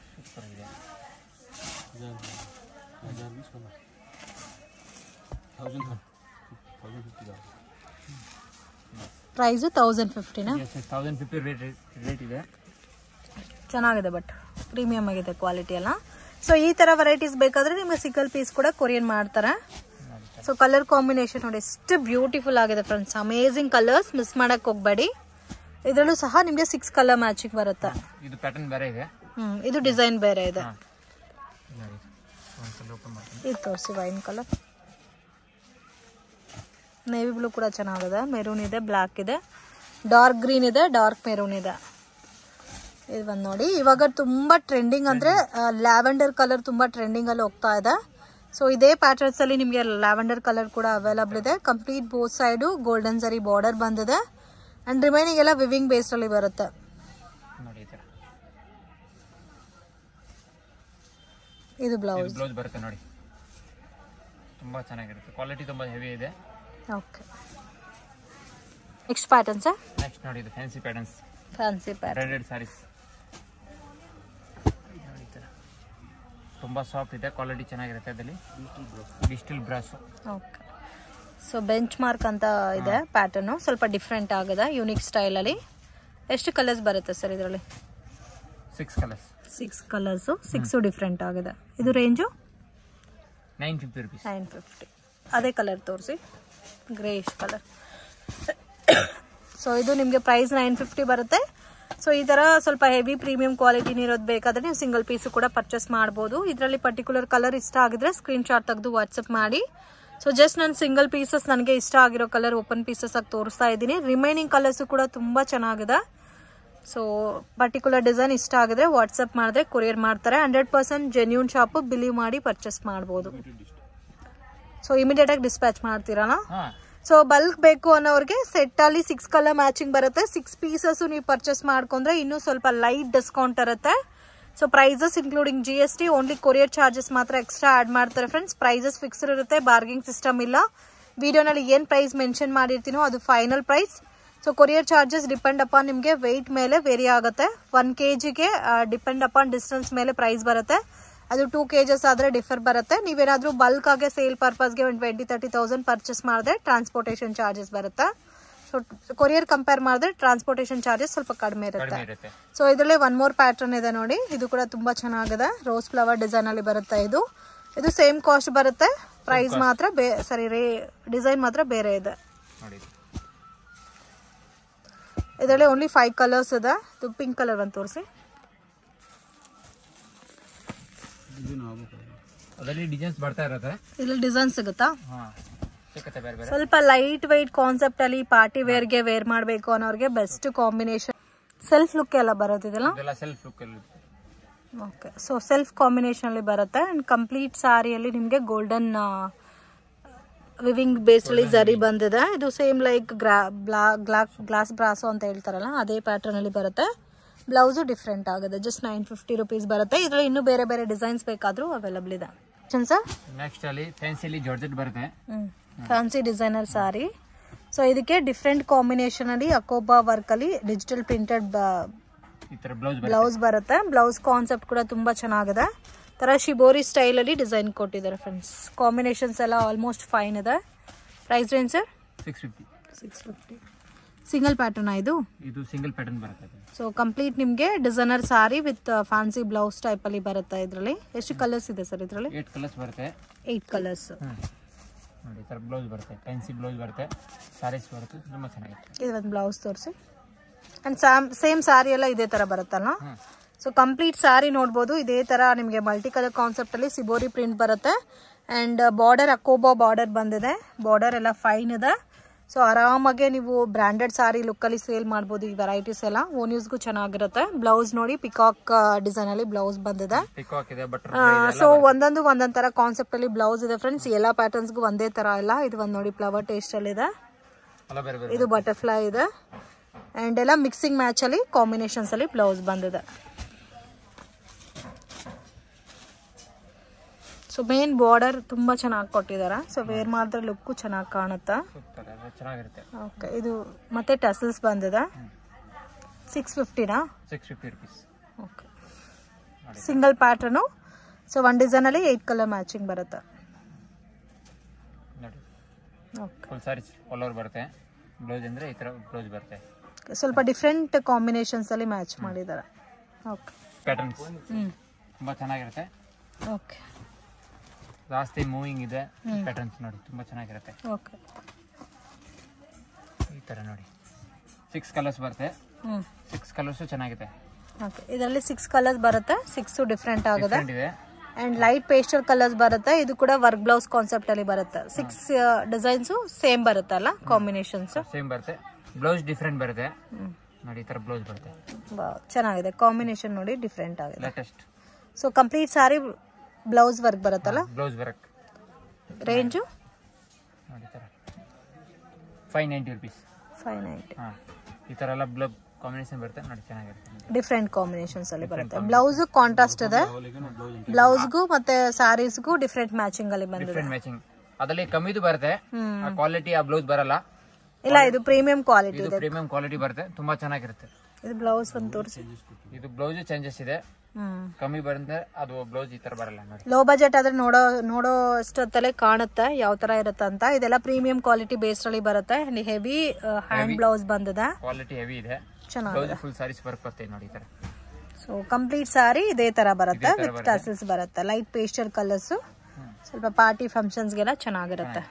ಪ್ರೈಸ್ 1050 ನಾ? 1050 ರೇಟ್ ಇದೆ. ಚೆನ್ನಾಗಿದೆ, ಬಟ್ ಪ್ರೀಮಿಯಂ ಆಗಿದೆ ಕ್ವಾಲಿಟಿ ಎಲ್ಲ. ಸೊ ಈ ತರ ವೆರೈಟೀಸ್ ಬೇಕಾದ್ರೆ ನಿಮ್ಗೆ ಸಿಂಗಲ್ ಪೀಸ್ ಕೂಡ ಕೊರಿಯರ್ ಮಾಡ್ತಾರೆ. ಸೊ ಕಲರ್ ಕಾಂಬಿನೇಷನ್ ನೋಡಿ ಎಷ್ಟು ಬ್ಯೂಟಿಫುಲ್ ಆಗಿದೆ ಫ್ರೆಂಡ್ಸ್. ಅಮೇಜಿಂಗ್ ಕಲರ್ಸ್, ಮಿಸ್ ಮಾಡಕ್ ಹೋಗ್ಬೇಡಿ. ಇದರಲ್ಲೂ ಸಹ ನಿಮ್ಗೆ 6 ಕಲರ್ ಮ್ಯಾಚಿಂಗ್ ಬರುತ್ತೆ. ಇದು ಪ್ಯಾಟರ್ನ್ ಬೇರೆ ಇದೆ, ಇದು ಡಿಸೈನ್ ಬೇರೆ ಇದೆ. ಇದು ತೋರಿಸಿ, ವೈನ್ ಕಲರ್, ನೇವಿ ಬ್ಲೂ ಕೂಡ ಚೆನ್ನಾಗಿದೆ. ಮೆರೂನ್ ಇದೆ, ಬ್ಲಾಕ್ ಇದೆ, ಡಾರ್ಕ್ ಗ್ರೀನ್ ಇದೆ, ಡಾರ್ಕ್ ಮೆರೂನ್ ಇದೆ. ಇದು ಬಂದು ನೋಡಿ, ಇವಾಗ ತುಂಬಾ ಟ್ರೆಂಡಿಂಗ್ ಅಂದ್ರೆ ಲ್ಯಾವೆಂಡರ್ ಕಲರ್ ತುಂಬಾ ಟ್ರೆಂಡಿಂಗ್ ಅಲ್ಲಿ ಹೋಗ್ತಾ ಇದೆ. ಸೊ ಇದೇ ಪ್ಯಾಟರ್ನ್ಸ್ ಅಲ್ಲಿ ನಿಮ್ಗೆ ಲ್ಯಾವೆಂಡರ್ ಕಲರ್ ಕೂಡ ಅವೈಲಬಲ್ ಇದೆ. ಕಂಪ್ಲೀಟ್ ಬೋತ್ ಸೈಡ್ ಗೋಲ್ಡನ್ ಸರಿ ಬಾರ್ಡರ್ ಬಂದಿದೆ. ಅಂಡ್ ರಿಮೈನಿಂಗ್ ಎಲ್ಲ ವಿವಿಂಗ್ ಬೇಸ್ ಅಲ್ಲಿ ಬರುತ್ತೆ. ಇದು ಬ್ಲೌಸ್ ಬರುತ್ತೆ ನೋಡಿ, ತುಂಬಾ ಚೆನ್ನಾಗಿರುತ್ತೆ. ಕ್ವಾಲಿಟಿ ತುಂಬಾ ಹೆವಿ ಇದೆ. Okay, next pattern sir? Next ನೋಡಿ, ಇದು fancy patterns, fancy pattern branded sarees. ತುಂಬಾ ಸಾಫ್ಟ್ ಇದೆ, ಕ್ವಾಲಿಟಿ ಚೆನ್ನಾಗಿರುತ್ತೆ. ಅದರಲ್ಲಿ digital brush. Okay, so benchmark ಅಂತ ಇದೆ ಪ್ಯಾಟರ್ನ್, ಸ್ವಲ್ಪ ಡಿಫ್ರೆಂಟ್ ಆಗಿದೆ, ಯೂನಿಕ್ ಸ್ಟೈಲ್ ಅಲ್ಲಿ. ಎಷ್ಟು ಕಲರ್ಸ್ ಬರುತ್ತೆ ಸರ್ ಇದರಲ್ಲಿ? 6 ಕಲರ್ಸ್. 6 ಕಲರ್ಸ್, 6 ಡಿಫ್ರೆಂಟ್ ಆಗಿದೆ. ಇದು ರೇಂಜು 950 rupees. 950. ಅದೇ ಕಲರ್ ತೋರಿಸಿ, ಗ್ರೇಷ್ ಕಲರ್. ಸೊ ಇದು ನಿಮಗೆ ಪ್ರೈಸ್ 950 ಬರುತ್ತೆ. ಸೊ ಈ ತರ ಸ್ವಲ್ಪ ಹೆವಿ ಪ್ರೀಮಿಯಂ ಕ್ವಾಲಿಟಿನ ಇರೋದು ಬೇಕಾದ್ರೆ ನೀವು ಸಿಂಗಲ್ ಪೀಸ್ ಕೂಡ ಪರ್ಚೇಸ್ ಮಾಡಬಹುದು. ಇದರಲ್ಲಿ ಪರ್ಟಿಕ್ಯುಲರ್ ಕಲರ್ ಇಷ್ಟ ಆಗಿದ್ರೆ ಸ್ಕ್ರೀನ್ ಶಾಟ್ ತೆಗೆದು ವಾಟ್ಸ್ಆಪ್ ಮಾಡಿ. ಸೊ ಜಸ್ಟ್ ನಾನು ಸಿಂಗಲ್ ಪೀಸಸ್ ನನಗೆ ಇಷ್ಟ ಆಗಿರೋ ಕಲರ್ ಓಪನ್ ಪೀಸಸ್ ಆಗಿ ತೋರಿಸ್ತಾ ಇದ್ದೀನಿ. ರಿಮೈನಿಂಗ್ ಕಲರ್ಸ್ ಕೂಡ ತುಂಬಾ ಚೆನ್ನಾಗಿದೆ. ಸೊ ಪರ್ಟಿಕ್ಯುಲರ್ ಡಿಸೈನ್ ಇಷ್ಟ ಆಗಿದ್ರೆ ವಾಟ್ಸ್ಆಪ್ ಮಾಡಿದ್ರೆ ಕೊರಿಯರ್ ಮಾಡ್ತಾರೆ. 100% ಜೆನ್ಯೂನ್ ಶಾಪ್, ಬಿಲೀವ್ ಮಾಡಿ ಪರ್ಚೇಸ್ ಮಾಡಬಹುದು. ಸೊ ಇಮಿಡಿಯೇಟ್ ಆಗಿ ಡಿಸ್ಪ್ಯಾಚ್ ಮಾಡ್ತೀರಲ್ಲ? ಸೊ ಬಲ್ಕ್ ಬೇಕು ಅನ್ನೋರಿಗೆ ಸೆಟ್ ಅಲ್ಲಿ 6 ಕಲರ್ ಮ್ಯಾಚಿಂಗ್ ಬರುತ್ತೆ. 6 ಪೀಸಸ್ ನೀವು ಪರ್ಚೇಸ್ ಮಾಡ್ಕೊಂಡ್ರೆ ಇನ್ನೂ ಸ್ವಲ್ಪ ಲೈಟ್ ಡಿಸ್ಕೌಂಟ್ ಇರುತ್ತೆ. So prices including GST, only courier charges ಮಾತ್ರ ಎಕ್ಸ್ಟ್ರಾ ಆಡ್ ಮಾಡ್ತಾರೆ ಫ್ರೆಂಡ್ಸ್. ಪ್ರೈಸಸ್ ಫಿಕ್ಸ್ಡ್ ಇರುತ್ತೆ, ಬಾರ್ಗಿಂಗ್ ಸಿಸ್ಟಮ್ ಇಲ್ಲ. ವಿಡಿಯೋನಲ್ಲಿ ಏನ್ ಪ್ರೈಸ್ ಮೆನ್ಷನ್ ಮಾಡಿರ್ತೀನೋ ಅದು final price. So courier charges depend upon ನಿಮಗೆ ವೆಯ್ಟ್ ಮೇಲೆ ವೇರಿ ಆಗುತ್ತೆ. 1 kgಗೆ ಡಿಪೆಂಡ್ ಅಪಾನ್ ಡಿಸ್ಟೆನ್ಸ್ ಮೇಲೆ ಪ್ರೈಸ್ ಬರುತ್ತೆ. ಅದು 2 kgs ಆದರೆ ಡಿಫರ್ ಬರುತ್ತೆ. ನೀವೇನಾದರೂ ಬಲ್ಕ್ ಆಗಿ ಸೇಲ್ ಪರ್ಪಸ್ಗೆ ಒಂದು 20-30,000 ಪರ್ಚೇಸ್ ಮಾಡಿದ್ರೆ ಟ್ರಾನ್ಸ್ಪೋರ್ಟೇಷನ್ ಚಾರ್ಜಸ್ ಬರುತ್ತೆ. ಸೊ ಕೊರಿಯರ್ ಕಂಪೇರ್ ಮಾಡಿದ್ರೆ ಟ್ರಾನ್ಸ್ಪೋರ್ಟೇಷನ್ ಚಾರ್ಜಸ್ ಸ್ವಲ್ಪ ಕಡಿಮೆ ಇರುತ್ತೆ. ಸೊ ಇದರಲ್ಲಿ 1 more ಪ್ಯಾಟರ್ನ್ ಇದೆ ನೋಡಿ, ಇದು ಕೂಡ ತುಂಬಾ ಚೆನ್ನಾಗಿದೆ. ರೋಸ್ ಫ್ಲವರ್ ಡಿಸೈನ್ ಅಲ್ಲಿ ಬರುತ್ತೆ. ಇದು ಸೇಮ್ ಕಾಸ್ಟ್ ಬರುತ್ತೆ, ಪ್ರೈಸ್ ಮಾತ್ರ ಡಿಸೈನ್ ಮಾತ್ರ ಬೇರೆ ಇದೆ. ಇದರಲ್ಲಿ ಓನ್ಲಿ 5 ಕಲರ್ಸ್ ಇದೆ. ಇದು ಪಿಂಕ್ ಕಲರ್ ಒಂದು ತೋರಿಸಿ. ಅದರಲ್ಲಿ ಡಿಸೈನ್ಸ್ ಬರ್ತಾ ಇರುತ್ತೆ. ಇಲ್ಲಿ ಡಿಸೈನ್ ಸಿಗುತ್ತಾ? ಸ್ವಲ್ಪ ಲೈಟ್ ವೈಟ್ ಕಾನ್ಸೆಪ್ಟ್ ಅಲ್ಲಿ ಪಾರ್ಟಿ ವೇರ್ ಗೆ ವೇರ್ ಮಾಡಬೇಕು ಅನ್ನೋರಿಗೆ ಬೆಸ್ಟ್ ಕಾಂಬಿನೇಷನ್. ಸೆಲ್ಫ್ ಲುಕ್ ಎಲ್ಲ ಬರೋದಿದೆಲ್ಲ. ಓಕೆ, ಸೊ ಸೆಲ್ಫ್ ಕಾಂಬಿನೇಷನ್ ಅಲ್ಲಿ ಬರುತ್ತೆ. ಅಂಡ್ ಕಂಪ್ಲೀಟ್ ಸಾರಿಯಲ್ಲಿ ನಿಮಗೆ ಗೋಲ್ಡನ್ ವಿವಿಂಗ್ ಬೇಸ್ ಅಲ್ಲಿ ಜರಿ ಬಂದಿದೆ. ಇದು ಸೇಮ್ ಲೈಕ್ ಗ್ಲಾಸ್ ಬ್ರಾಸೋ ಅಂತ ಹೇಳ್ತಾರಲ್ಲ ಅದೇ ಪ್ಯಾಟರ್ನ್ ಅಲ್ಲಿ ಬರುತ್ತೆ. ಬ್ಲೌಸ್ ಡಿಫ್ರೆಂಟ್ ಆಗಿದೆ. ಜಸ್ಟ್ 950 rupees ಬರುತ್ತೆ. ಇದ್ರಲ್ಲಿ ಇನ್ನೂ ಬೇರೆ ಬೇರೆ ಡಿಸೈನ್ಸ್ ಬೇಕಾದ್ರೂ ಅವೈಲಬಲ್ ಇದೆ. ನೆಕ್ಸ್ಟ್ ಅಲ್ಲಿ ಫ್ಯಾನ್ಸಿ ಜಾರ್ಜೆಟ್ ಬರುತ್ತೆ. Fancy designer sari. ಸೊ ಇದಕ್ಕೆ ಡಿಫ್ರೆಂಟ್ ಕಾಂಬಿನೇಷನ್ ಅಲ್ಲಿ ಅಕೋಬಾ ವರ್ಕ್ ಅಲ್ಲಿ ಡಿಜಿಟಲ್ ಪ್ರಿಂಟೆಡ್ ಬ್ಲೌಸ್ ಬರುತ್ತೆ. ಬ್ಲೌಸ್ ಕಾನ್ಸೆಪ್ಟ್ ಕೂಡ ತುಂಬಾ ಚೆನ್ನಾಗಿದೆ. ತರ ಶಿಬೋರಿ ಸ್ಟೈಲ್ ಅಲ್ಲಿ ಡಿಸೈನ್ ಕೊಟ್ಟಿದ್ದಾರೆ ಫ್ರೆಂಡ್ಸ್. ಕಾಂಬಿನೇಷನ್ಸ್ ಎಲ್ಲ ಆಲ್ಮೋಸ್ಟ್ ಫೈನ್ ಇದೆ. Price range sir 650. Single pattern ಇದು ಸಿಂಗಲ್ ಪ್ಯಾಟರ್ನ್ ಬರುತ್ತೆ. ಸೊ ಕಂಪ್ಲೀಟ್ ನಿಮಗೆ designer sari with fancy blouse type ಅಲ್ಲಿ ಬರುತ್ತೆ. ಇದರಲ್ಲಿ ಎಷ್ಟು ಕಲರ್ಸ್ ಇದೆ ಸರ್? ಇದರಲ್ಲಿ 8 ಕಲರ್ಸ್ ಬರುತ್ತೆ. 8 ಕಲರ್ಸ್ ನೋಡಿ. ಈ ತರ ಬ್ಲೌಸ್ ಬರುತ್ತೆ, ಫ್ಯಾನ್ಸಿ ಬ್ಲೌಸ್ ಬರುತ್ತೆ, ಸಾರೀಸ್ ಬರುತ್ತೆ. ತುಂಬಾ ಚೆನ್ನಾಗಿದೆ. ಇದು ಒಂದು ಬ್ಲೌಸ್ ತೋರಿಸಿ. ಅಂಡ್ ಸೇಮ್ ಸಾರಿ ಎಲ್ಲ ಇದೇ ತರ ಬರುತ್ತಲ್ಲ. ಸೊ ಕಂಪ್ಲೀಟ್ ಸಾರಿ ನೋಡ್ಬೋದು. ಇದೇ ತರ ನಿಮಗೆ ಮಲ್ಟಿ ಕಲರ್ ಕಾನ್ಸೆಪ್ಟ್ ಅಲ್ಲಿ ಸಿಬೋರಿ ಪ್ರಿಂಟ್ ಬರುತ್ತೆ. ಅಂಡ್ ಬಾರ್ಡರ್ ಅಕೋಬಾ ಬಾರ್ಡರ್ ಬಂದಿದೆ. ಬಾರ್ಡರ್ ಎಲ್ಲ ಫೈನ್ ಇದೆ. ಸೊ ಆರಾಮಾಗೆ ನೀವು ಬ್ರಾಂಡೆಡ್ ಸಾರಿ ಲುಕ್ ಅಲ್ಲಿ ಸೇಲ್ ಮಾಡಬಹುದು. ಈ ವೆರೈಟೀಸ್ ಎಲ್ಲ ಓನ್ ಯೂಸ್ಗೂ ಚೆನ್ನಾಗಿರುತ್ತೆ. ಬ್ಲೌಸ್ ನೋಡಿ ಪಿಕಾಕ್ ಡಿಸೈನ್ ಅಲ್ಲಿ ಬ್ಲೌಸ್ ಬಂದಿದೆ. ಸೊ ಒಂದೊಂದು ತರ ಕಾನ್ಸೆಪ್ಟ್ ಅಲ್ಲಿ ಬ್ಲೌಸ್ ಇದೆ ಫ್ರೆಂಡ್ಸ್. ಎಲ್ಲಾ ಪ್ಯಾಟರ್ನ್ಸ್ಗೂ ಒಂದೇ ತರ ಇಲ್ಲ. ಇದು ಒಂದು ನೋಡಿ ಫ್ಲವರ್ ಟೇಸ್ಟ್ ಅಲ್ಲಿ ಇದೆ. ಇದು ಬಟರ್ಫ್ಲೈ ಇದೆ. ಅಂಡ್ ಎಲ್ಲ ಮಿಕ್ಸಿಂಗ್ ಮ್ಯಾಚ್ ಅಲ್ಲಿ ಕಾಂಬಿನೇಷನ್ಸ್ ಅಲ್ಲಿ ಬ್ಲೌಸ್ ಬಂದಿದೆ. ಸೊ ಮೇನ್ ಬಾರ್ಡರ್ ತುಂಬಾ ಚೆನ್ನಾಗಿ ಕೊಟ್ಟಿದ್ದಾರೆ. ಸೊ ವೇರ್ ಮಾಡಿದ್ರೆ ಲುಕ್ ಚೆನ್ನಾಗಿ ಕಾಣುತ್ತೆ. ಓಕೆ, ಇದು ಮತ್ತೆ ಟಸಲ್ಸ್ ಬಂದಿದೆ. 650ನಾ? 650 rupees. Okay, single pattern. So ಒಂದು ಡಿಸೈನ್ ಅಲ್ಲಿ 8 ಕಲರ್ ಮ್ಯಾಚಿಂಗ್ ಬರುತ್ತೆ. ಓಕೆ, ಫುಲ್ ಸಾರಿ ಆಲ್ ಓವರ್ ಬರುತ್ತೆ. ಬ್ಲೌಸ್ ಅಂದ್ರೆ ಈ ತರ ಬ್ಲೌಸ್ ಬರುತ್ತೆ. ಸ್ವಲ್ಪ ಡಿಫರೆಂಟ್ ಕಾಂಬಿನೇಷನ್ಸ್ ಅಲ್ಲಿ ಮ್ಯಾಚ್ ಮಾಡಿದ್ದಾರೆ. ಓಕೆ, ಪ್ಯಾಟರ್ನ್ಸ್ ತುಂಬಾ ಚೆನ್ನಾಗಿರುತ್ತೆ. ಓಕೆ, ಜಾಸ್ತಿ ಮೂವಿಂಗ್ ಇದೆ. ಪ್ಯಾಟರ್ನ್ಸ್ ನೋಡಿ ತುಂಬಾ ಚೆನ್ನಾಗಿರುತ್ತೆ. ಓಕೆ, ಈ ತರ ನೋಡಿ 6 ಕಲರ್ಸ್ ಬರುತ್ತೆ. 6 ಕಲರ್ಸ್ ಚೆನ್ನಾಗಿದೆ. ಓಕೆ, ಇದರಲ್ಲಿ 6 ಕಲರ್ಸ್ ಬರುತ್ತೆ. 6 ಡಿಫರೆಂಟ್ ಆಗಿದೆ. ಅಂಡ್ ಲೈಟ್ ಪೇಸ್ಟಲ್ ಕಲರ್ಸ್ ಬರುತ್ತೆ. ಇದು ಕೂಡ ವರ್ಕ್ ಬ್ಲೌಸ್ ಕಾನ್ಸೆಪ್ಟ್ ಅಲ್ಲಿ ಬರುತ್ತೆ. 6 ಡಿಸೈನ್ಸ್ ಸೇಮ್ ಬರುತ್ತಲ್ಲ, ಕಾಂಬಿನೇಷನ್ಸ್ ಸೇಮ್ ಬರುತ್ತೆ. ಬ್ಲೌಸ್ ಡಿಫರೆಂಟ್ ಬರುತ್ತೆ ನೋಡಿ. ಈ ತರ ಬ್ಲೌಸ್ ಬರುತ್ತೆ. ಚೆನ್ನಾಗಿದೆ. ಕಾಂಬಿನೇಷನ್ ನೋಡಿ ಡಿಫರೆಂಟ್ ಆಗಿದೆ. ಲೇಟೆಸ್ಟ್. ಸೊ ಕಂಪ್ಲೀಟ್ ಸಾರಿ ಬ್ಲೌಸ್ ವರ್ಕ್ ಬರುತ್ತಲ್ಲ. ಬ್ಲೌಸ್ ವರ್ಕ್ ರೇಂಜ್ ನೋಡಿ ತರ 590 rupees. 590. ಈ ತರ ಎಲ್ಲ ಬ್ಲೌಸ್ ಕಾಂಬಿನೇಷನ್ ಬರುತ್ತೆ ನೋಡಿ. ಚೆನ್ನಾಗಿರುತ್ತೆ. ಡಿಫರೆಂಟ್ ಕಾಂಬಿನೇಷನ್ಸ್ ಅಲ್ಲಿ ಬರುತ್ತೆ. ಬ್ಲೌಸ್ ಕಾಂಟ್ರಾಸ್ಟ್ ಇದೆ. ಬ್ಲೌಸ್ಗೂ ಮತ್ತೆ ಸಾರೀಸ್ಗೂ ಡಿಫರೆಂಟ್ ಮ್ಯಾಚಿಂಗ್ ಅಲ್ಲಿ ಬಂದಿದೆ. ಡಿಫರೆಂಟ್ ಮ್ಯಾಚಿಂಗ್ ಅದರಲ್ಲಿ ಕಮ್ಮಿದು ಬರುತ್ತೆ. ಆ ಕ್ವಾಲಿಟಿ ಆ ಬ್ಲೌಸ್ ಬರಲ್ಲ. ಇಲ್ಲ, ಇದು ಪ್ರೀಮಿಯಂ ಕ್ವಾಲಿಟಿ ಇದೆ. ಪ್ರೀಮಿಯಂ ಕ್ವಾಲಿಟಿ ಬರುತ್ತೆ. ತುಂಬಾ ಚೆನ್ನಾಗಿರುತ್ತೆ. ಇದು ಬ್ಲೌಸ್ ಒಂದು ತೋರಿಸಿ. ಇದು ಬ್ಲೌಸ್ ಚೇಂಜಸ್ ಇದೆ. ಕಮ್ಮಿ ಬರುತ್ತೆ. ಅದು ಬ್ಲೌಸ್ ಈ ತರ ಬರಲ್ಲ ನೋಡಿ. ಲೋ ಬಜೆಟ್ ಆದ್ರೆ ನೋಡೋ ಅಷ್ಟೊತ್ತಲ್ಲೇ ಕಾಣುತ್ತೆ ಯಾವ ತರ ಇರುತ್ತೆ ಅಂತ. ಇದೆಲ್ಲ ಪ್ರೀಮಿಯಂ ಕ್ವಾಲಿಟಿ ಬೇಸ್ ಅಲ್ಲಿ ಬರುತ್ತೆ. ಹೆವಿ ಹ್ಯಾಂಡ್ ಬ್ಲೌಸ್ ಬಂದಿದೆ. ಕ್ವಾಲಿಟಿ ಹೆವಿ ಇದೆ. ಚೆನ್ನಾಗಿದೆ. ಫುಲ್ ಸಾರೀಸ್ ವರ್ಕ್ ಬರುತ್ತೆ ನೋಡಿ ಈ ತರ. ಸೊ ಕಂಪ್ಲೀಟ್ ಸಾರಿ ಇದೇ ತರ ಬರುತ್ತೆ ವಿತ್ ಟಸಲ್ಸ್ ಬರುತ್ತೆ. Light pastel colours. ಸ್ವಲ್ಪ ಪಾರ್ಟಿ ಫಂಕ್ಷನ್ಸ್ಗೆಲ್ಲ ಚೆನ್ನಾಗಿರುತ್ತೆ.